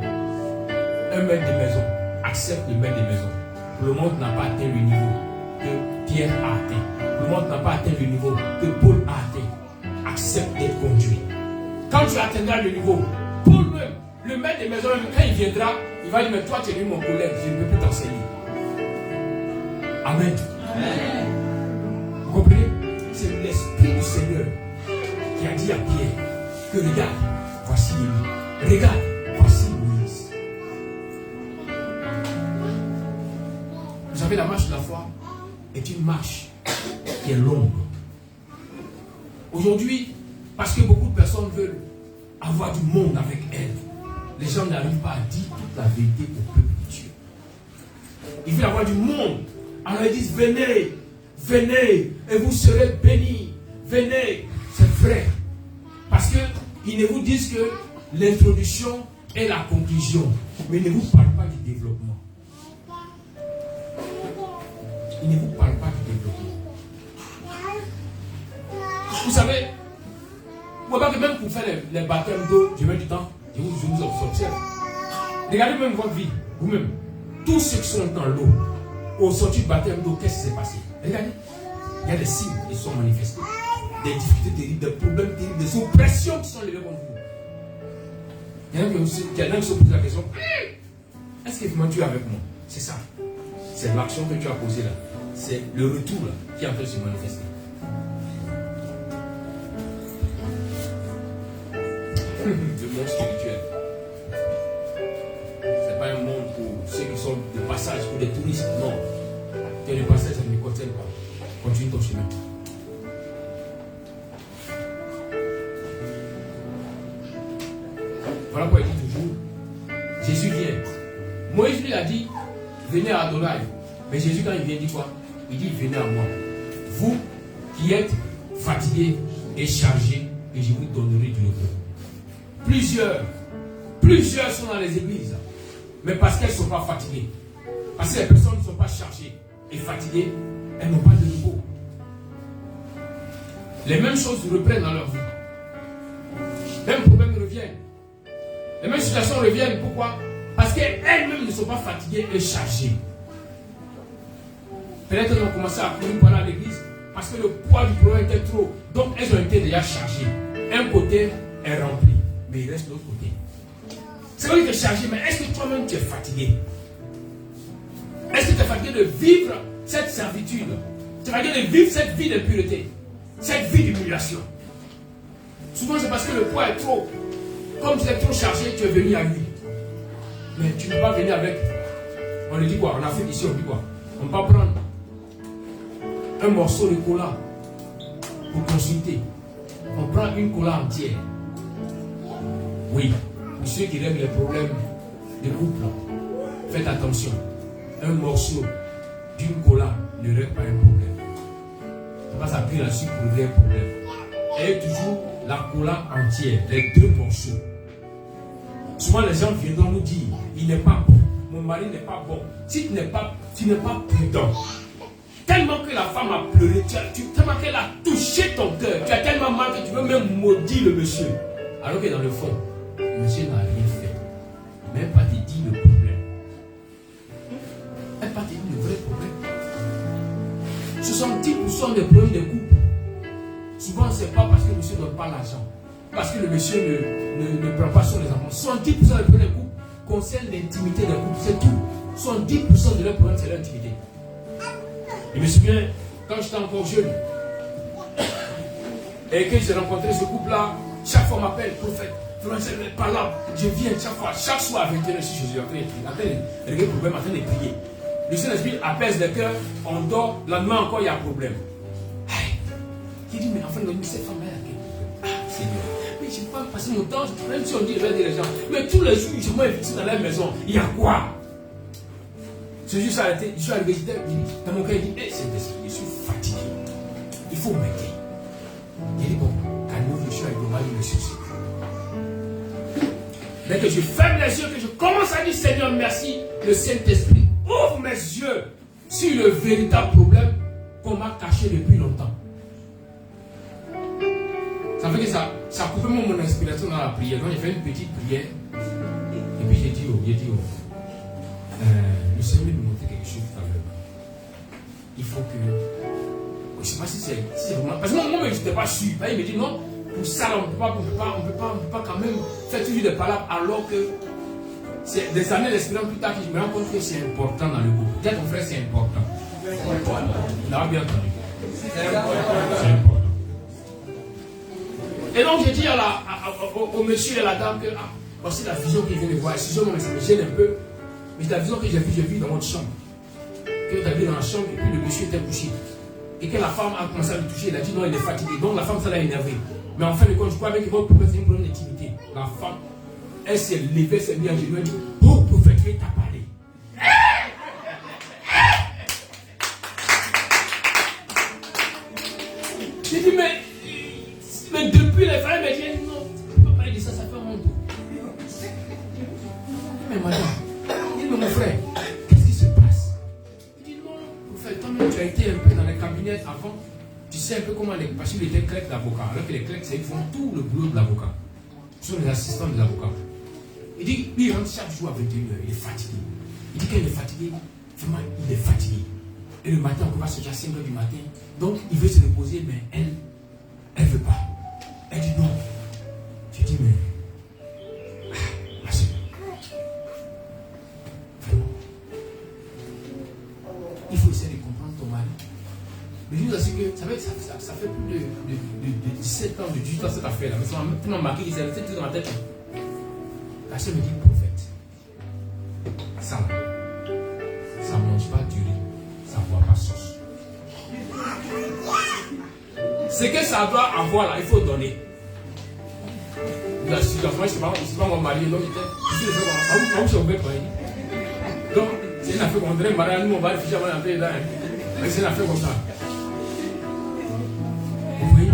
S1: un maître de maison. Accepte le maître de maison. Le monde n'a pas atteint le niveau que Pierre a atteint. Le monde n'a pas atteint le niveau que Paul a atteint. Accepte d'être conduit. Quand tu atteindras le niveau, Paul même, le maître de maison, quand il viendra, il va dire, mais toi tu es devenu mon collègue, je ne peux plus t'enseigner. Amen. Amen. Vous comprenez? C'est l'Esprit du Seigneur qui a dit à Pierre que regarde, voici Élie. Regarde, voici Moïse. Vous savez, la marche de la foi est une marche qui est longue. Aujourd'hui, parce que beaucoup de personnes veulent avoir du monde avec elles, les gens n'arrivent pas à dire toute la vérité au peuple de Dieu. Ils veulent avoir du monde. Alors ils disent, venez, venez, et vous serez bénis. Venez, c'est vrai. Parce qu'ils ne vous disent que l'introduction est la conclusion, mais ils ne vous parlent pas du développement. Ils ne vous parlent pas du développement. Vous savez, vous voyez que même pour faire les baptêmes d'eau, je mets du temps, je vous observe. Regardez même votre vie, vous-même. Tous ceux qui sont dans l'eau, au sortir du baptême d'eau, qu'est-ce qui s'est passé? Regardez, il y a des signes qui sont manifestés. Des difficultés terribles, des problèmes terribles, des oppressions qui sont levées contre vous. Il y en a qui se posent la question, est-ce que vraiment tu es avec moi? C'est ça. C'est l'action que tu as posée là. C'est le retour là, qui est en train de se manifester. Le monde spirituel. C'est pas un monde pour ceux qui sont de passage ou des touristes. Non. Tu es de passage, ça ne me concerne pas. Continue ton chemin. Voilà pourquoi il dit toujours, Jésus vient. Moïse lui a dit, venez à Adonai. Mais Jésus quand il vient, il dit quoi? Il dit, venez à moi. Vous qui êtes fatigués et chargés, et je vous donnerai du repos. Plusieurs sont dans les églises, mais parce qu'elles ne sont pas fatiguées. Parce que les personnes ne sont pas chargées et fatiguées, elles n'ont pas de repos. Les mêmes choses reprennent dans leur vie. mêmes problèmes reviennent. Les mêmes situations reviennent. Pourquoi? Parce qu'elles-mêmes ne sont pas fatiguées et chargées. Peut-être qu'elles ont commencé à courir pendant l'église parce que le poids du problème était trop. Donc elles ont été déjà chargées. Un côté est rempli, mais il reste l'autre côté. C'est vrai que tu es chargé, mais est-ce que toi-même tu es fatigué? Est-ce que tu es fatigué de vivre cette servitude? Tu es fatigué de vivre cette vie d'impureté, cette vie d'humiliation? Souvent c'est parce que le poids est trop. Comme tu es trop chargé, tu es venu à lui. Mais tu ne peux pas venir avec. On lui dit quoi? En Afrique ici on dit quoi? On ne peut pas prendre un morceau de cola pour consulter. On prend une cola entière. Oui, pour ceux qui règlent les problèmes de couple, faites attention. Un morceau d'une cola ne règle pas un problème. On va s'appuyer là-dessus pour régler un problème. Et toujours la cola entière, les 2 morceaux. Souvent les gens viendront nous dire, il n'est pas bon, mon mari n'est pas bon. Si tu n'es pas prudent, tellement que la femme a pleuré, tellement qu'elle a touché ton cœur, tu as tellement mal que tu veux même maudire le monsieur. Alors que dans le fond, le monsieur n'a rien fait. Même pas te dire le problème. Elle pas te dire le vrai problème. 70% des problèmes des couples, souvent c'est pas parce que le monsieur ne donne pas l'argent, parce que le monsieur ne prend pas soin des enfants. 70% des problèmes des couples concernent l'intimité des couples, c'est tout. 70% de leurs problèmes, c'est l'intimité. Je me souviens, quand j'étais encore jeune, et que j'ai rencontré ce couple-là, chaque fois on m'appelle, prophète, je n'est pas là, je viens chaque soir à 21h, si je suis en train de régler le problème, en train de prier. Le Saint-Esprit apaise le cœur, on dort, le lendemain encore il y a un problème. Il dit, mais enfin, cette femme-là, ah, Seigneur, mais je ne peux pas passer mon temps, même si on dit, je vais dire les gens, mais tous les jours, je m'investis dans la maison, il y a quoi? Ce jour, je suis arrivé, dans mon cœur, il dit, Saint-Esprit, je suis fatigué, il faut m'aider. Il dit, bon, calme-vous, je suis arrivé, on va lui chercher. Dès que je ferme les yeux, que je commence à dire, Seigneur, merci, le Saint-Esprit ouvre mes yeux sur le véritable problème qu'on m'a caché depuis longtemps. Ça fait que ça coupait mon inspiration dans la prière. Donc j'ai fait une petite prière. Et puis j'ai dit, le Seigneur me montrer quelque chose tout à l'heure. Il faut que... Je ne sais pas si c'est vraiment... Parce que moi, je n'étais pas sûr. Il me dit non, pour ça, on ne peut pas quand même faire toujours des palabres alors que c'est des années d'expérience plus tard que je me rends compte que c'est important dans le groupe. Peut-être mon frère, c'est important. Il a bien entendu. C'est important. Et donc j'ai dit au monsieur et à la dame que voici la vision qu'il vient de voir. Excusez-moi, mais ça me gêne un peu. Mais c'est la vision que j'ai vue dans votre chambre. Que tu as vu dans la chambre et puis le monsieur était couché. Et que la femme a commencé à le toucher, elle a dit non, il est fatigué. Donc la femme, ça l'a énervé. Mais en fin de compte, je crois bien que votre problème, c'est une problème d'intimité. La femme, elle s'est levée, s'est mise à genoux, elle dit, oh prophète, tu t'as parlé. J'ai dit, mais depuis les frères, mais j'ai dit non, tu ne peux pas dire ça, ça fait mon dos. Mais madame, il dit, mais mon frère, qu'est-ce qui se passe? Il dit, non, prophète, toi-même tu as été un peu dans les cabinets avant, tu sais un peu comment les... Parce qu'il était clerc d'avocat, alors que les clercs, ils font tout le boulot de l'avocat. Ce sont les assistants de l'avocat. Il dit, lui, il rentre chaque jour à 21h, il est fatigué. Il dit qu'il est fatigué, vraiment, il est fatigué. Et le matin, on va se dire à 5h du matin. Donc, il veut se reposer, mais elle ne veut pas. Elle dit non. Je dis, mais, ma soeur, vraiment, il faut essayer de comprendre ton mari. Mais je vous assure que ça fait plus de 17 ans, de 18 ans cette affaire-là. Mais ça m'a tellement marqué qu'il s'est resté dans ma tête. La soeur me dit, prophète, ça ne mange pas du riz, ça ne boit pas sauce. Ce que ça doit avoir là, il faut donner. Moi, c'est pas mon mari, donc je suis le fait donc, c'est une affaire qu'on dirait, nous on va réfléchir avant d'entrer dedans. Mais c'est une affaire comme ça. Vous voyez?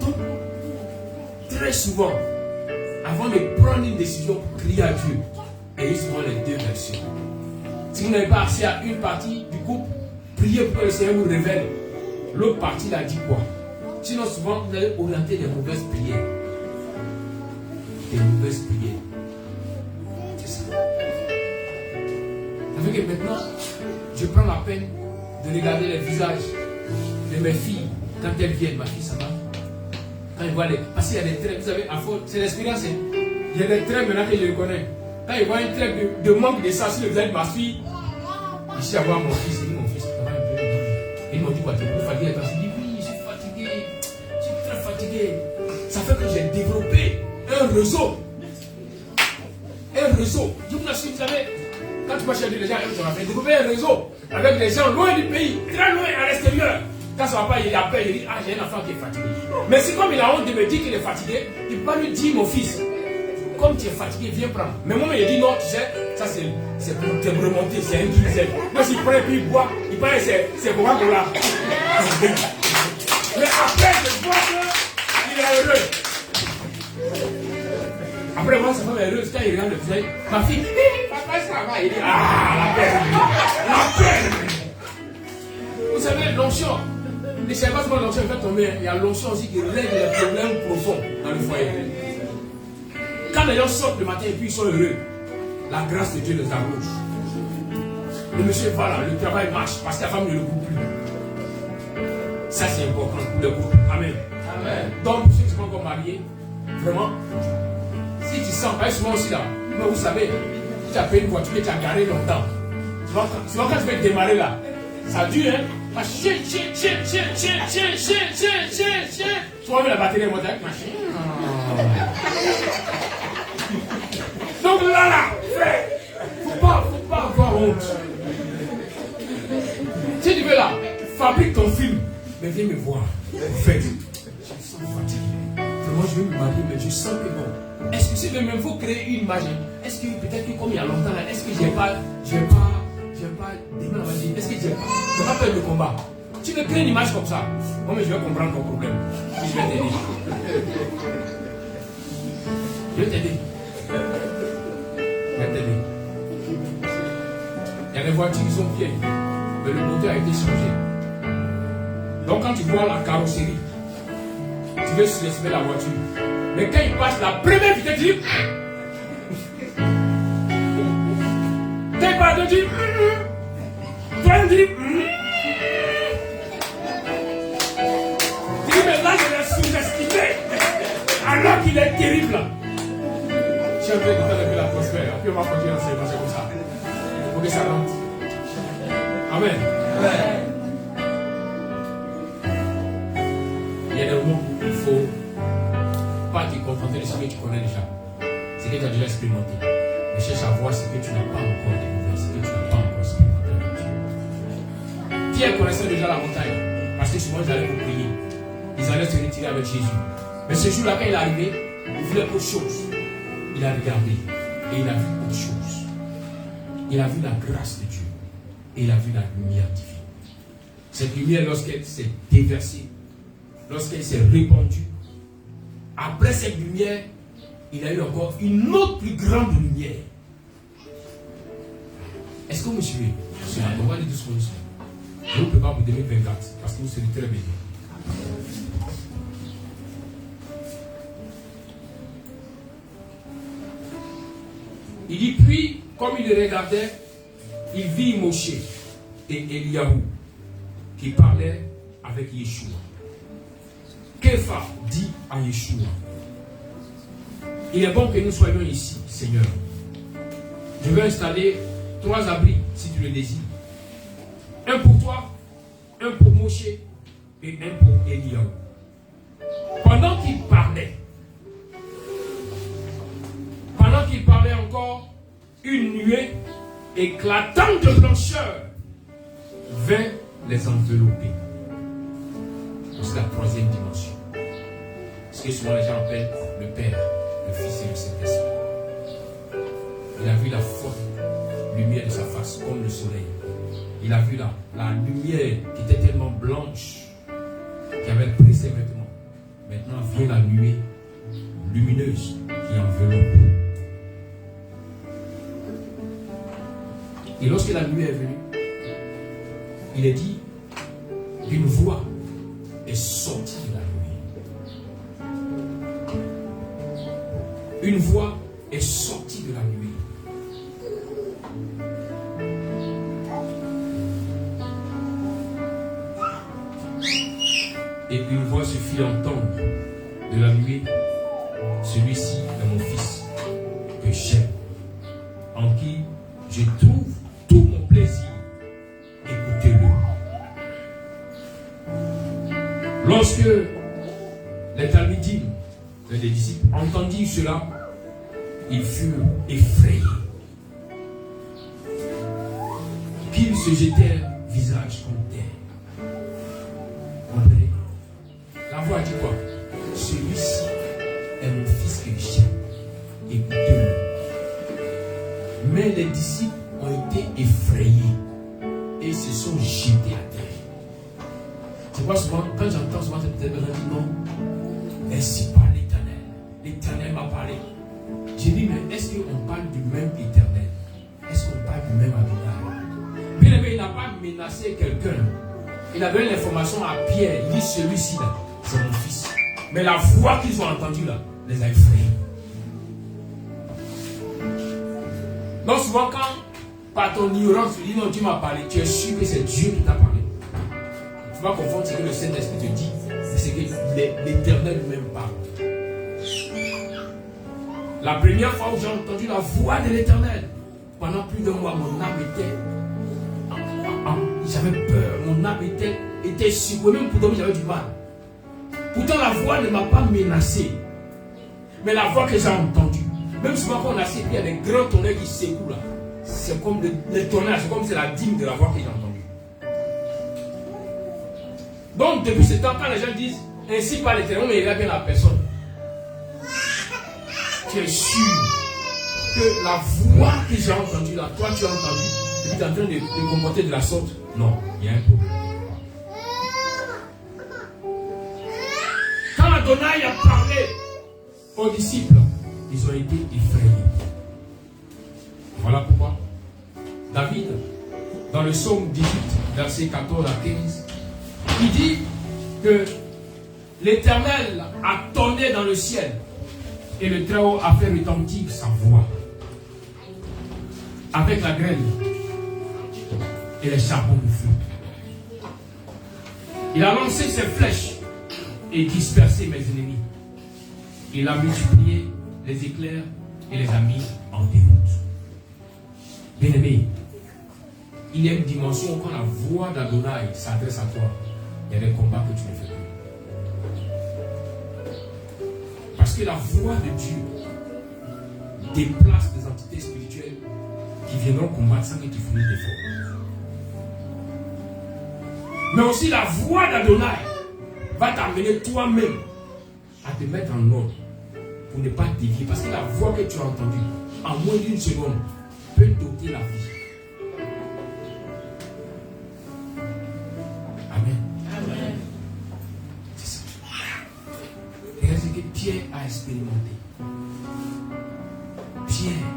S1: Donc, très souvent, avant de prendre une décision pour crier à Dieu, ayez souvent les deux versions. Si vous n'avez pas accès à une partie du couple, priez pour que le Seigneur vous révèle. L'autre partie l'a dit quoi? Sinon, souvent, vous allez orienter les mauvaises prières. que maintenant, je prends la peine de regarder les visages de mes filles quand elles viennent. Ma fille, ça va? Quand ils voient les... Parce qu'il y a des traits, vous savez, c'est l'expérience. Hein. Il y a des traits maintenant que je connais. Quand ils voient un trait de manque de sang sur le visage de ma fille, ici à voir mon fils, il dit mon fils, ça va un peu. Ils m'ont dit quoi, tu es fatigué? Je dis oui, je suis fatigué, je suis très fatigué. Ça fait que j'ai développé un réseau. Un réseau. Je vous assure, vous savez, quand tu vas chercher les gens, tu vas faire développer un réseau avec des gens loin du pays, très loin à l'extérieur. Quand ça ne va pas, il a peur, il dit, ah, j'ai un enfant qui est fatigué. Mais c'est comme il a honte de me dire qu'il est fatigué, il ne peut pas lui dire, mon fils, comme tu es fatigué, viens prendre. Mais moi, il dit, non, tu sais, ça c'est pour te remonter, c'est un diesel. Moi, s'il prend et puis il boit, il paraît c'est Coca-Cola. Mais après, je vois qu'il est heureux. Après, moi, sa femme est heureuse quand il regarde le visage. Ma fille, papa, ça va. Il dit, ah, la peine. La peine. Vous savez, l'onction. Ne savez pas comment l'onction fait tomber. Il y a l'onction aussi qui règle les problèmes profonds dans le foyer. Quand les gens sortent le matin et puis ils sont heureux, la grâce de Dieu les arrange. Le monsieur va là, le travail marche parce que la femme ne le coupe plus. Ça, c'est important pour le couple. Amen. Amen. Donc, pour ceux qui sont encore mariés, vraiment, si tu sens, pas souvent aussi là, mais vous savez, si tu as payé une voiture et tu as garé longtemps, souvent quand tu veux démarrer là, ça dure, hein. Souvent, la batterie est montée avec machin. Donc là, frère, faut pas avoir honte. Si tu veux là, fabrique ton film, mais viens me voir. En fait, je me sens fatigué. Vraiment, je veux me marier, mais je sens que bon. Est-ce que si même il faut créer une image, est-ce que peut-être que comme il y a longtemps là, est-ce que j'ai pas demain on va dire, est-ce que j'ai pas peur de combat? Tu veux créer une image comme ça, moi mais je vais comprendre ton problème. Puis je vais t'aider. Je vais t'aider. Il y a des voitures qui sont vieilles, mais le moteur a été changé. Donc quand tu vois la carrosserie, tu veux sous-estimer la voiture. Mais quand il passe la première vitesse, tu dis... Quand il passe, tu dis... Toi, tu dis... Tu dis, mais là, je l'ai sous-estimé. Alors qu'il est terrible. Je vais faire de l'atmosphère. Puis on va continuer l'enseignement, c'est comme ça. Il faut que ça rentre. Amen. Amen. Il y a des moments où il faut pas te contenter de ce que tu connais déjà. Ce que tu as déjà expérimenté. Mais cherche à voir ce que tu n'as pas encore découvert, ce que tu n'as pas encore expérimenté avec Dieu. Pierre connaissait déjà la montagne. Parce que souvent ils allaient pour prier. Ils allaient se retirer avec Jésus. Mais ce jour-là, quand il est arrivé, il voulait autre chose. Il a regardé et il a vu autre chose. Il a vu la grâce de Dieu et il a vu la lumière divine. Cette lumière, lorsqu'elle s'est déversée, lorsqu'elle s'est répandue, après cette lumière, il a eu encore une autre plus grande lumière. Est-ce que vous me suivez? On va aller doucement. Je vous prépare pour 2024 parce que vous serez très bénis. Il dit, puis, comme il le regardait, il vit Moshe et Eliyahu qui parlaient avec Yeshua. Képha dit à Yeshua, il est bon que nous soyons ici, Seigneur. Je vais installer 3 abris, si tu le désires. Un pour toi, un pour Moshe et un pour Eliyahu. Pendant qu'il parlait encore, une nuée éclatante de blancheur vint les envelopper. C'est la 3e dimension. Ce que souvent les gens appellent le Père, le Fils et le Saint-Esprit. Il a vu la forte lumière de sa face comme le soleil. Il a vu la lumière qui était tellement blanche qui avait pris ses vêtements. Maintenant vient la nuée lumineuse qui enveloppe. Et lorsque la nuée est venue, il est dit qu'une voix est sortie de la nuée. Une voix est sortie de la nuée. tu entends de la nuée, celui-ci est mon fils que j'aime, en qui je trouve tout mon plaisir. Écoutez-le. Lorsque les Talmudim, les disciples, entendirent cela, ils furent effrayés. Qu'ils se jetèrent visage contre terre. Vous comprenez? La voix dit quoi? Celui-ci est mon fils que j'aime. Écoutez-le. Mais les disciples ont été effrayés et se sont jetés à terre. C'est pourquoi souvent, quand j'entends souvent cette personne dire non, ainsi parle l'Éternel. L'Éternel m'a parlé. J'ai dit, mais est-ce qu'on parle du même Éternel? Est-ce qu'on parle du même Adonai? Bien aimé, il n'a pas menacé quelqu'un. Il a donné l'information à Pierre. Il dit, celui-ci là, c'est mon fils. Mais la voix qu'ils ont entendue là, les a effrayés. Donc souvent quand, par ton ignorance, tu dis non, Dieu m'a parlé, tu es sûr que c'est Dieu qui t'a parlé. Tu vas confondre ce que le Saint-Esprit te dit, c'est que l'Éternel lui-même parle. La première fois où j'ai entendu la voix de l'Éternel, pendant plus d'un mois, mon âme était... J'avais peur, mon âme était secouée, même pour dormir, j'avais du mal. Pourtant, la voix ne m'a pas menacé. Mais la voix que j'ai entendue, même souvent quand on a séqué, il y a des grands tonnerres qui secouent là. C'est comme les tonnerres, c'est comme c'est la dîme de la voix que j'ai entendue. Donc, depuis ce temps, quand les gens disent ainsi par l'Éternel, mais il regarde bien la personne. Tu es sûr que la voix que j'ai entendue là, toi tu as entendu, et tu es en train de te comporter de la sorte? Non, il y a un problème. Quand Adonai a parlé aux disciples, ils ont été effrayés. Voilà pourquoi David, dans le psaume 18, versets 14 à 15, il dit que l'Éternel a tonné dans le ciel et le Très-Haut a fait retentir sa voix avec la grêle et les charbons de feu. Il a lancé ses flèches et dispersé mes ennemis. Il a multiplié les éclairs et les a mis en déroute. Bien-aimé, il y a une dimension où quand la voix d'Adonai s'adresse à toi, il y a des combats que tu ne fais plus. Parce que la voix de Dieu déplace des entités spirituelles qui viendront combattre sans que tu fournisses d'efforts. Mais aussi la voix d'Adonai va t'amener toi-même à te mettre en ordre pour ne pas dévier. Parce que la voix que tu as entendue, en moins d'une seconde, peut t'ôter la vie. Amen. Amen. C'est ça. Regarde ce que Pierre a expérimenté. Pierre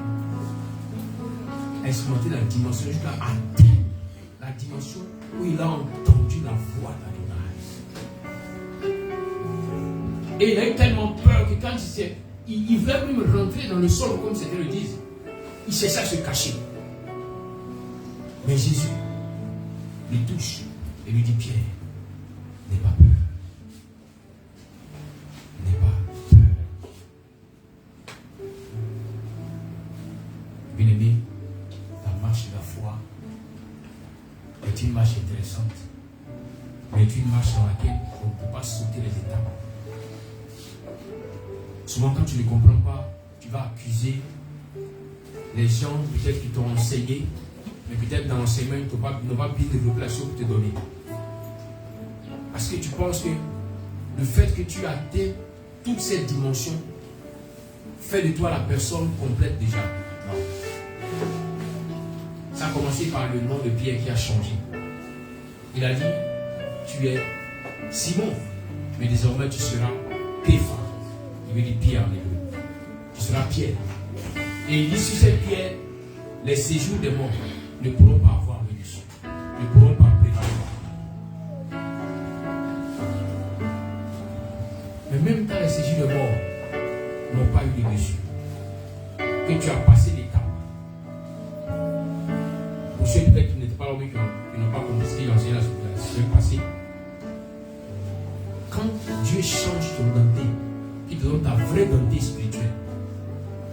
S1: a expérimenté la dimension jusqu'à atteindre la dimension où il a entendu la voix d'Adonai. Et il a eu tellement peur que quand il voulait même rentrer dans le sol, comme certains le disent, il cherchait à se cacher. Mais Jésus le touche et lui dit, Pierre, n'aie pas peur. N'aie pas peur. Bien-aimé, la marche de la foi est une marche intéressante, mais est une marche dans laquelle on ne peut pas sauter les étapes. Souvent, quand tu ne comprends pas, tu vas accuser les gens peut-être qui t'ont enseigné, mais peut-être dans l'enseignement, ils n'ont pas bien développé la chose pour te donner. Parce que tu penses que le fait que tu atteins toutes ces dimensions fait de toi la personne complète déjà. Non. Ça a commencé par le nom de Pierre qui a changé. Il a dit, tu es Simon, mais désormais tu seras Képha. Il veut dire Pierre en hébreu. Tu seras Pierre. Et il dit, sur cette pierre, les séjours des morts ne pourront pas avoir le dessus. Ne pourront pas prévaloir. Mais même quand les séjours des morts n'ont pas eu le dessus, que tu as passé l'étape. Pour ceux peut-être qui n'étaient pas là, qui n'ont pas compris ce qu'il enseignait la semaine passée, quand Dieu change ton identité, il te donne ta vraie identité spirituelle,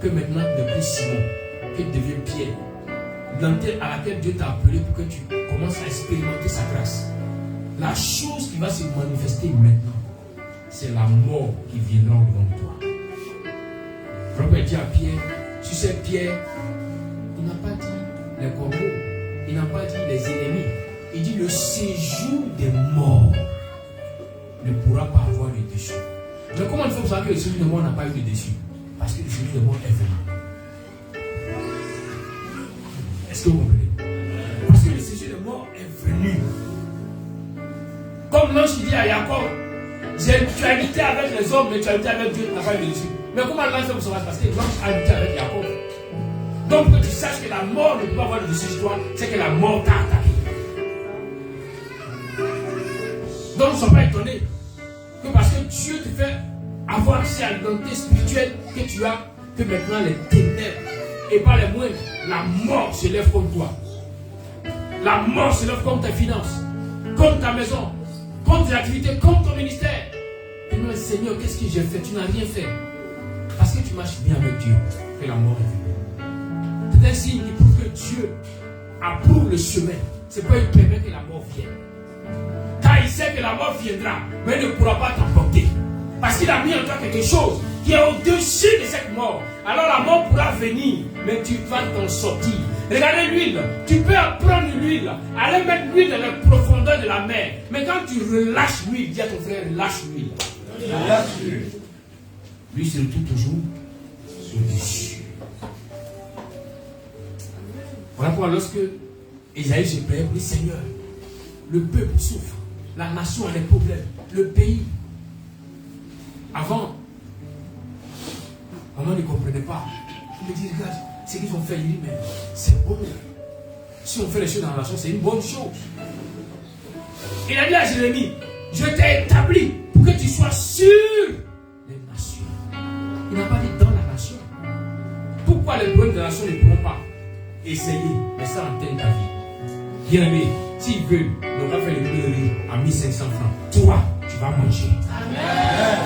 S1: que maintenant tu n'es plus Simon, que tu deviens Pierre, l'identité à laquelle Dieu t'a appelé pour que tu commences à expérimenter sa grâce. La chose qui va se manifester maintenant, c'est la mort qui viendra au devant de toi. Robert dit à Pierre, tu sais Pierre, il n'a pas dit les corbeaux, il n'a pas dit les ennemis, il dit le séjour des morts ne pourra pas avoir le dessus. Mais comment il faut savoir que le séjour des morts n'a pas eu le dessus? Parce que le séjour des morts est venu. Est-ce que vous comprenez? Parce que le séjour des morts est venu. Comme l'ange qui dit à Jacob, tu as habité avec les hommes, mais tu as habité avec Dieu, tu n'as pas eu le dessus. Mais comment l'ange fait pour savoir? Parce que l'ange a habité avec Jacob. Donc que tu saches que la mort ne peut pas avoir le dessus sur toi, c'est que la mort t'a attaqué. Donc ne sois pas étonné que parce que Dieu te fait avoir accès à l'identité spirituelle que tu as, que maintenant les ténèbres, et pas les moindres, la mort se lève contre toi. La mort se lève contre tes finances, contre ta maison, contre tes activités, contre ton ministère. Et non, Seigneur, qu'est-ce que j'ai fait? Tu n'as rien fait. Parce que tu marches bien avec Dieu, que la mort est venue. C'est un signe qui prouve que Dieu approuve le chemin. C'est pourquoi il permet que la mort vienne. Car il sait que la mort viendra, mais il ne pourra pas t'emporter. Parce qu'il a mis en toi quelque chose qui est au-dessus de cette mort. Alors la mort pourra venir, mais tu vas t'en sortir. Regardez l'huile. Tu peux prendre l'huile, aller mettre l'huile dans les profondeurs de la mer. Mais quand tu relâches l'huile, dis à ton frère, relâche l'huile. Relâche l'huile. Lui se retrouve toujours sur les cieux. Voilà pourquoi lorsque Isaïe se plaît, il dit Seigneur, le peuple souffre, la nation a des problèmes, le pays. Avant, on ne comprenait pas. Il me dit, regarde, ce qu'ils ont fait, il dit, mais c'est bon. Si on fait les choses dans la nation, c'est une bonne chose. Il a dit à Jérémie, je t'ai établi pour que tu sois sur les nations. Il n'a pas dit dans la nation. Pourquoi les problèmes de la nation ne pourront pas essayer, mais ça entend ta vie. Bien aimé, s'ils veulent, on va faire le riz à 1500 francs. Toi, tu vas manger. Amen.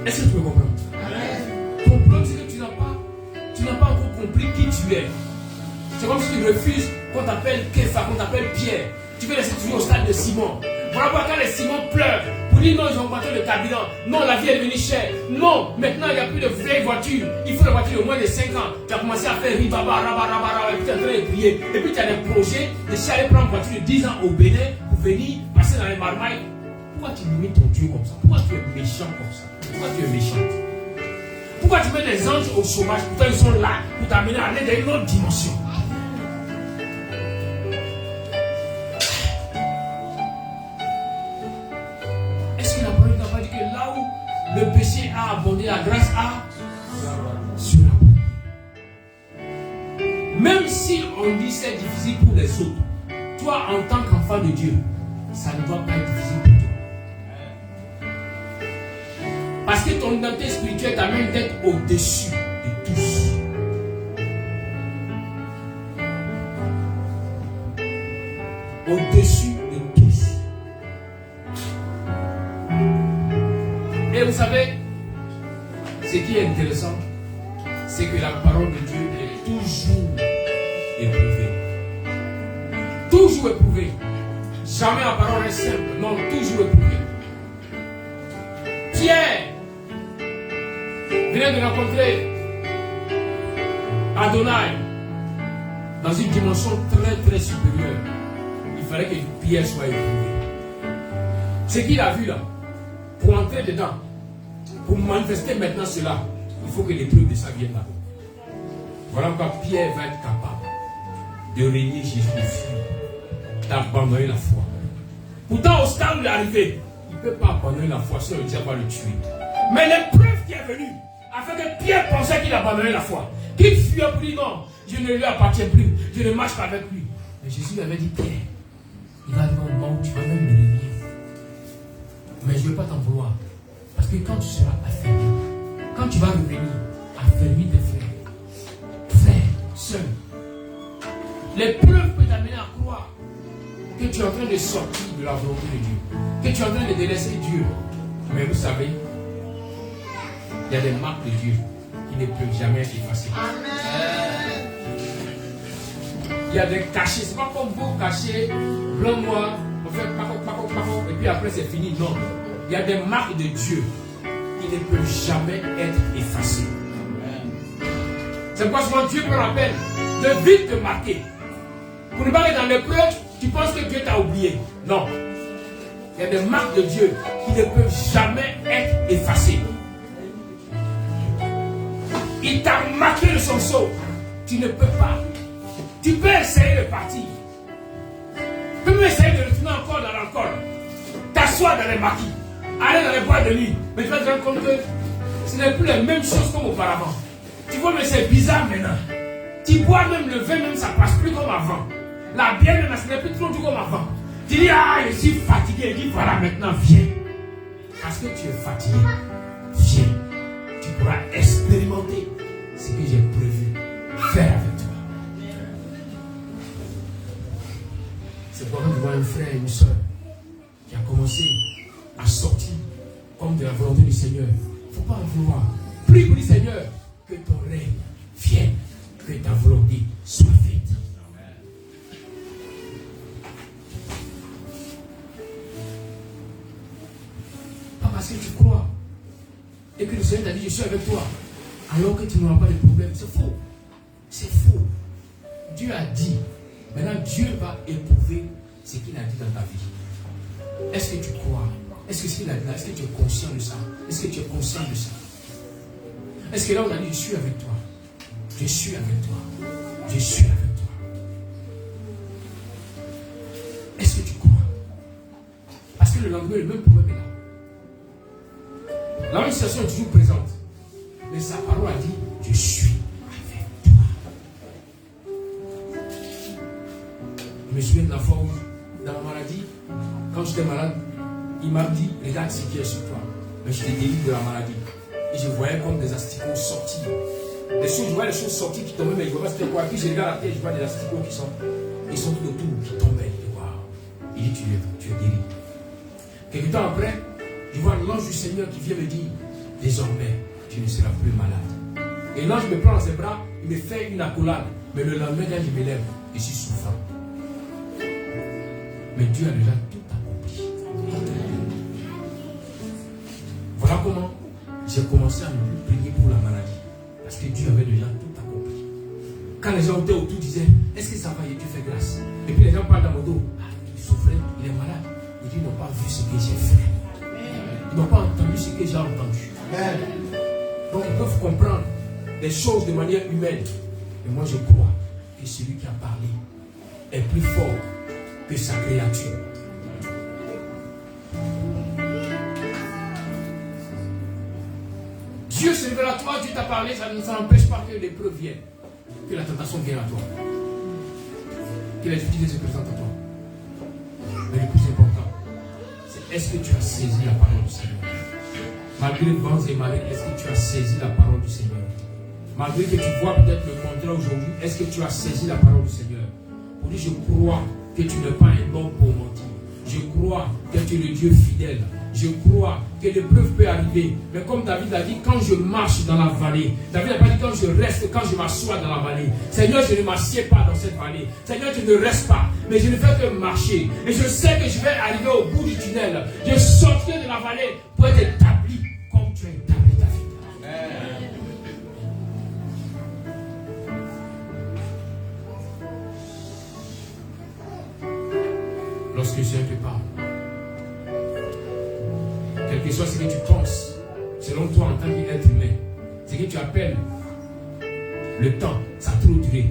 S1: Est-ce que tu peux comprendre? Amen. Ton problème, c'est que tu n'as pas encore compris qui tu es. C'est comme si tu refuses qu'on t'appelle Kéfa, qu'on t'appelle Pierre. Tu veux rester toujours au stade de Simon. Voilà pourquoi quand les Simon pleurent, pour dire non, ils ont augmenté le carburant. Non, la vie est devenue chère. Non, maintenant il n'y a plus de vraies voitures. Il faut des voitures de moins de 5 ans. Tu as commencé à faire ribaba, rabara, et puis tu es en train de prier. Et puis tu as des projets de aller prendre une voiture de 10 ans au Bénin pour venir passer dans les marmailles. Pourquoi tu limites ton Dieu comme ça? Pourquoi tu es méchant comme ça? Pourquoi tu es méchante? Pourquoi tu mets des anges au chômage? Pourtant ils sont là pour t'amener à aller dans une autre dimension. Est-ce que la parole n'a pas dit que là où le péché a abondé, la grâce a surabondé? Même si on dit c'est difficile pour les autres, toi en tant qu'enfant de Dieu, ça ne doit pas être difficile pour toi. Parce que ton identité spirituelle t'amène d'être au-dessus de tous. Au-dessus de tous. Et vous savez, ce qui est intéressant, c'est que la parole de Dieu est toujours éprouvée. Toujours éprouvée. Jamais la parole est simple. Non, toujours éprouvée. Pierre venait de rencontrer Adonai dans une dimension très très supérieure. Il fallait que Pierre soit éprouvé. Ce qu'il a vu là, pour entrer dedans, pour manifester maintenant cela, il faut que l'épreuve de sa vie vienne là. Voilà pourquoi Pierre va être capable de régner Jésus, d'abandonner la foi. Pourtant, au stade où il est arrivé, il ne peut pas abandonner la foi, sinon le diable va le tuer. Mais l'épreuve qui est venue, afin que Pierre pensait qu'il abandonnait la foi, qu'il fuyait pour dire non, je ne lui appartiens plus, je ne marche pas avec lui. Mais Jésus lui avait dit, Pierre, il va arriver un moment où tu vas même me nier. Mais je ne veux pas t'en vouloir. Parce que quand tu seras affermi, quand tu vas revenir, affermi tes frères, sœurs, l'épreuve peut t'amener à croire que que tu es en train de sortir de la volonté de Dieu, que tu es en train de délaisser Dieu. Mais vous savez, il y a des marques de Dieu qui ne peuvent jamais être effacées. Il y a des cachets. Ce n'est pas comme vous cachez blanc, noir, on fait paco, et puis après c'est fini. Non. Il y a des marques de Dieu qui ne peuvent jamais être effacées. C'est pourquoi souvent Dieu me rappelle de vite te marquer. Pour ne pas être dans l'épreuve, tu penses que Dieu t'a oublié. Non. Il y a des marques de Dieu qui ne peuvent jamais être effacées. Il t'a marqué de son sceau. Tu ne peux pas. Tu peux essayer de partir. Tu peux essayer de retourner encore dans l'alcool. T'asseoir dans les maquis. Aller dans les boîtes de nuit. Mais tu vas te rendre compte que ce n'est plus les mêmes choses comme auparavant. Tu vois, mais c'est bizarre maintenant. Tu bois même le vin, même ça passe plus comme avant. La bière, même, ce n'est plus trop comme avant. Tu dis, ah, je suis fatigué. Il dit, voilà, maintenant, viens. Parce que tu es fatigué. Viens. Tu pourras expérimenter ce que j'ai prévu faire avec toi. C'est pourquoi tu vois un frère et une soeur qui a commencé à sortir comme de la volonté du Seigneur. Il ne faut pas en vouloir. Prie pour le Seigneur que ton règne vienne, que ta volonté soit faite. Pas parce que tu crois et que le Seigneur t'a dit je suis avec toi alors que tu n'auras pas de problème. C'est faux. C'est faux. Dieu a dit. Maintenant, Dieu va éprouver ce qu'il a dit dans ta vie. Est-ce que tu crois? Est-ce que ce qu'il a dit là, est-ce que tu es conscient de ça? Est-ce que tu es conscient de ça? Est-ce que là, on a dit, je suis avec toi? Je suis avec toi. Je suis avec toi. Est-ce que tu crois? Parce que le lendemain, le même problème est là. La même situation est toujours présente. Mais sa parole a dit, je suis avec toi. Je me souviens de la fois où, dans ma maladie, quand j'étais malade, il m'a dit, regarde ce qui est sur toi. Mais je t'ai guéri de la maladie. Et je voyais comme des asticots sortis. Je voyais les choses sorties qui tombaient, mais je ne voyais pas c'était quoi. Puis je regarde la tête, je vois des asticots qui sont tout autour, qui tombaient. Waouh. Il dit, tu es guéri. Quelque temps après, je vois l'ange du Seigneur qui vient me dire, désormais, tu ne seras plus malade. Et l'ange me prend dans ses bras, il me fait une accolade. Mais le lendemain, quand je me lève, je suis souffrant. Mais Dieu a déjà tout accompli. Voilà comment j'ai commencé à ne plus prier pour la maladie. Parce que Dieu avait déjà tout accompli. Quand les gens étaient autour, disaient, est-ce que ça va, et Dieu fait grâce. Et puis les gens parlent dans mon dos, ah, il souffrait, il est malade. Et Dieu n'a pas vu ce que j'ai fait. Ils n'ont pas entendu ce que j'ai entendu. Donc ils peuvent comprendre des choses de manière humaine. Et moi je crois que celui qui a parlé est plus fort que sa créature. Dieu se révèle à toi, Dieu t'a parlé, ça n'empêche pas que l'épreuve vienne, que la tentation vienne à toi, que les difficultés se présentent à toi. Mais le plus important, c'est est-ce que tu as saisi la parole du Seigneur? Malgré vents et marées, est-ce que tu as saisi la parole du Seigneur? Malgré que tu vois peut-être le contraire aujourd'hui, est-ce que tu as saisi la parole du Seigneur? Pour dire, je crois que tu n'es pas un homme pour mentir. Je crois que tu es le Dieu fidèle. Je crois que l'épreuve peut arriver. Mais comme David a dit, quand je marche dans la vallée, David n'a pas dit quand je reste, quand je m'assois dans la vallée. Seigneur, je ne m'assieds pas dans cette vallée. Seigneur, je ne reste pas, mais je ne fais que marcher. Et je sais que je vais arriver au bout du tunnel. Je sortirai de la vallée pour être établi comme tu es établi, David. Amen. Lorsque le Seigneur te parle, quel que soit ce que tu penses, selon toi en tant qu'être humain, ce que tu appelles le temps, ça a trop duré,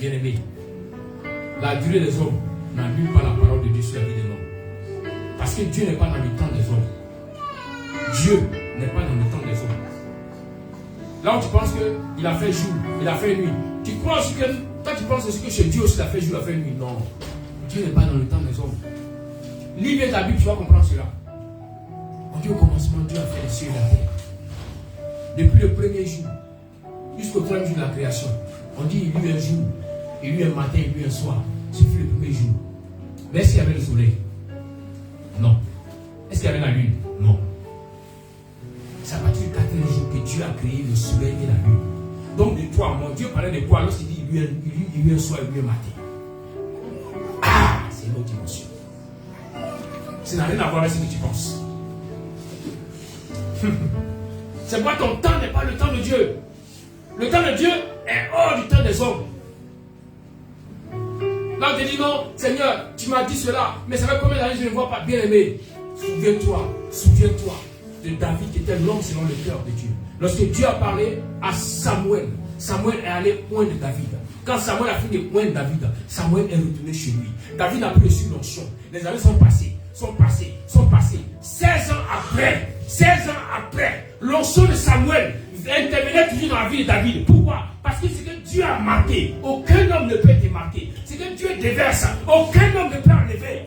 S1: bien aimé. La durée des hommes n'annule pas la parole de Dieu sur la vie de l'homme. Parce que Dieu n'est pas dans le temps des hommes. Dieu n'est pas dans le temps des hommes. Là où tu penses qu'il a fait jour, il a fait nuit, tu crois aussi que, toi tu penses aussi que chez Dieu aussi il a fait jour, il a fait nuit. Non. Dieu n'est pas dans le temps des hommes. Lis bien ta Bible, tu vas comprendre cela. On dit au commencement, Dieu a fait les cieux et la terre. Depuis le premier jour jusqu'au 30 jour de la création, on dit il y eut un jour, il y eut un matin, il y eut un soir. Ce fut le premier jour. Mais est-ce qu'il y avait le soleil? Non. Est-ce qu'il y avait la lune? Non. C'est à partir du 4e jour que Dieu a créé le soleil et la lune. Donc de toi, mon Dieu parlait de quoi lorsqu'il dit il y a un soir et lui un matin? Ah, c'est une autre dimension. Ça n'a rien à voir avec ce que tu penses. C'est pourquoi ton temps n'est pas le temps de Dieu. Le temps de Dieu est hors du temps des hommes. Là, on te dit non, Seigneur, tu m'as dit cela, mais ça fait combien d'années que je ne vois pas? Bien aimé, souviens-toi de David qui était l'homme selon le cœur de Dieu. Lorsque Dieu a parlé à Samuel, Samuel est allé poindre David. Quand Samuel a fini de poindre David, Samuel est retourné chez lui. David n'a plus reçu l'onction. Les années sont passées. 16 ans après, l'onction de Samuel intervenait toujours dans la vie de David. Pourquoi? Parce que ce que Dieu a marqué, aucun homme ne peut être marqué. Ce que Dieu déverse, aucun homme ne peut enlever.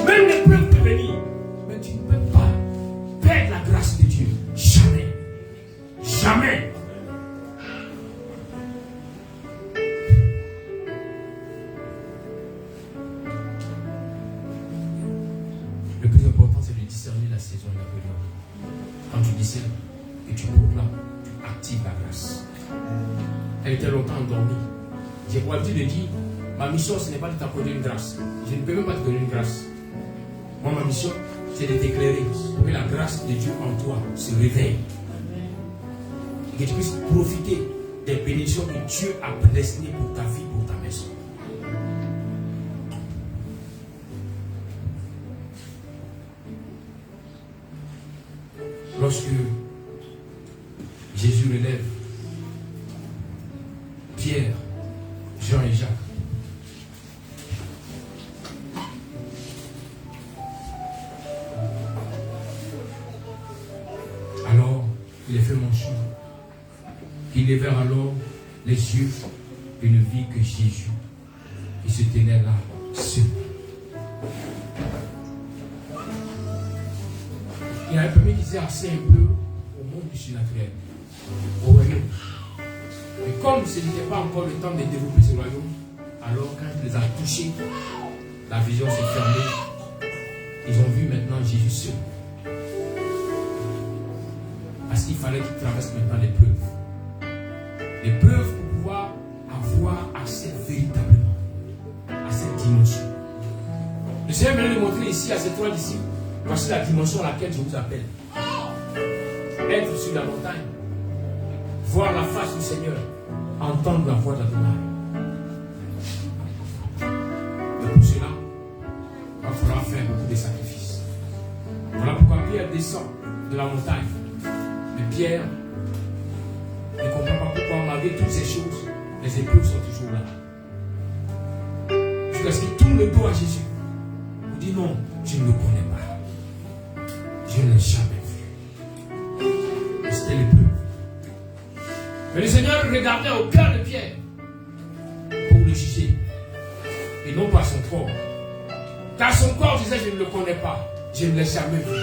S1: Même l'épreuve peut venir. Mais tu ne peux pas perdre la grâce de Dieu. Jamais. Jamais. Le plus important, c'est de discerner la saison et la période. Quand tu discernes et tu proclames, tu actives la grâce. Elle était longtemps endormie. J'ai pour habitude de dire, ma mission, ce n'est pas de t'accorder une grâce. Je ne peux même pas te donner une grâce. Moi, ma mission, c'est de t'éclairer pour que la grâce de Dieu en toi se réveille. Et que tu puisses profiter des bénédictions que Dieu a prédestinées pour ta vie, pour ta maison. Lorsque Jésus relève Pierre, Jean et Jacques, alors il les fait mention. Ils levèrent alors les yeux et ne vit que Jésus. Il se tenait là, seul. Il y a un premier qui s'est assis un peu au monde du surnaturel, au royaume. Et comme ce n'était pas encore le temps de développer ce royaume, alors quand il les a touchés, la vision s'est fermée. Ils ont vu maintenant Jésus seul. Parce qu'il fallait qu'ils traversent maintenant l'épreuve. L'épreuve pour pouvoir avoir accès véritablement à cette dimension. Le Seigneur vient de montrer ici à ces 3 disciples. Voici la dimension à laquelle je vous appelle. Être sur la montagne, voir la face du Seigneur, entendre la voix d'Adonai. Mais pour cela, il va falloir faire beaucoup de sacrifices. Voilà pourquoi Pierre descend de la montagne. Mais Pierre ne comprend pas pourquoi, malgré toutes ces choses, les épreuves sont toujours là. Jusqu'à ce qu'il tourne le dos à Jésus. Il dit non, je ne le connais pas. Je ne l'ai jamais vu. Et c'était l'épreuve. Mais le Seigneur regardait au cœur de Pierre pour le juger. Et non pas son corps. Car son corps disait je ne le connais pas. Je ne l'ai jamais vu.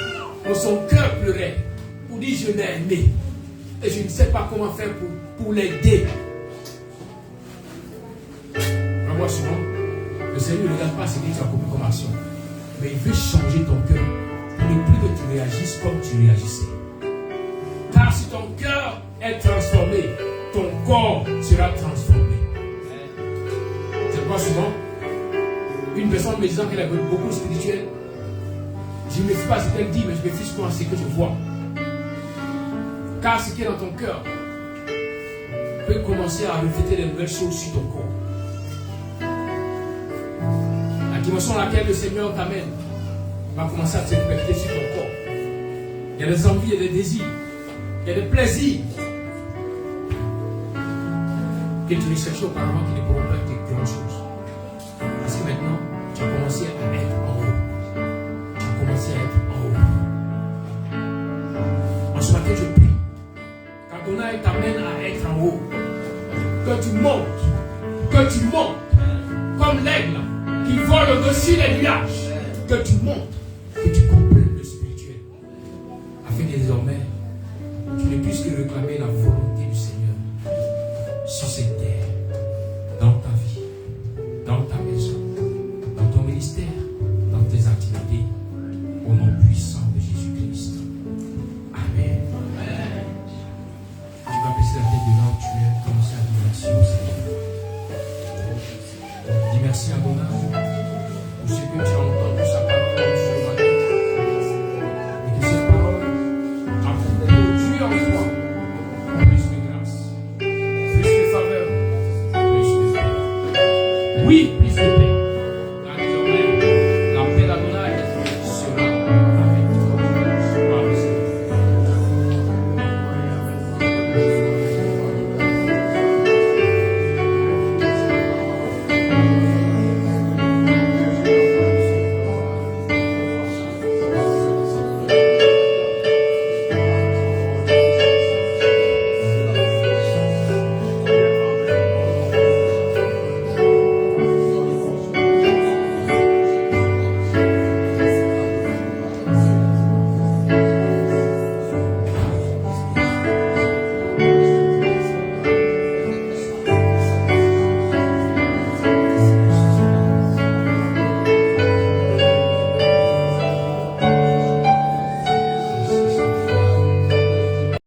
S1: Donc son cœur pleurait pour dire je l'ai aimé. Et je ne sais pas comment faire pour l'aider. Moi souvent, le Seigneur ne regarde pas ce que tu as commis comme action. Mais il veut changer ton cœur. Pour ne plus que tu réagisses comme tu réagissais. Car si ton cœur est transformé, ton corps sera transformé. C'est pourquoi souvent, une personne me disant qu'elle est beaucoup spirituelle, je ne me fie pas à ce qu'elle dit, mais je me fie surtout à ce que je vois. Car ce qui est dans ton cœur peut commencer à refléter les nouvelles choses sur ton corps. La dimension à laquelle le Seigneur t'amène va commencer à se refléter sur ton corps. Il y a des envies, il y a des désirs, il y a des plaisirs que tu recherchais auparavant qui ne pourront pas être grand chose. Parce que maintenant, tu as commencé à être en haut. Tu as commencé à être en haut. En ce matin, je prie qu'Adonai t'amène à être en haut. Que tu montes comme l'aigle qui vole au-dessus des nuages. Que tu montes, que tu comprennes le spirituel. Afin que désormais, tu ne puisses que réclamer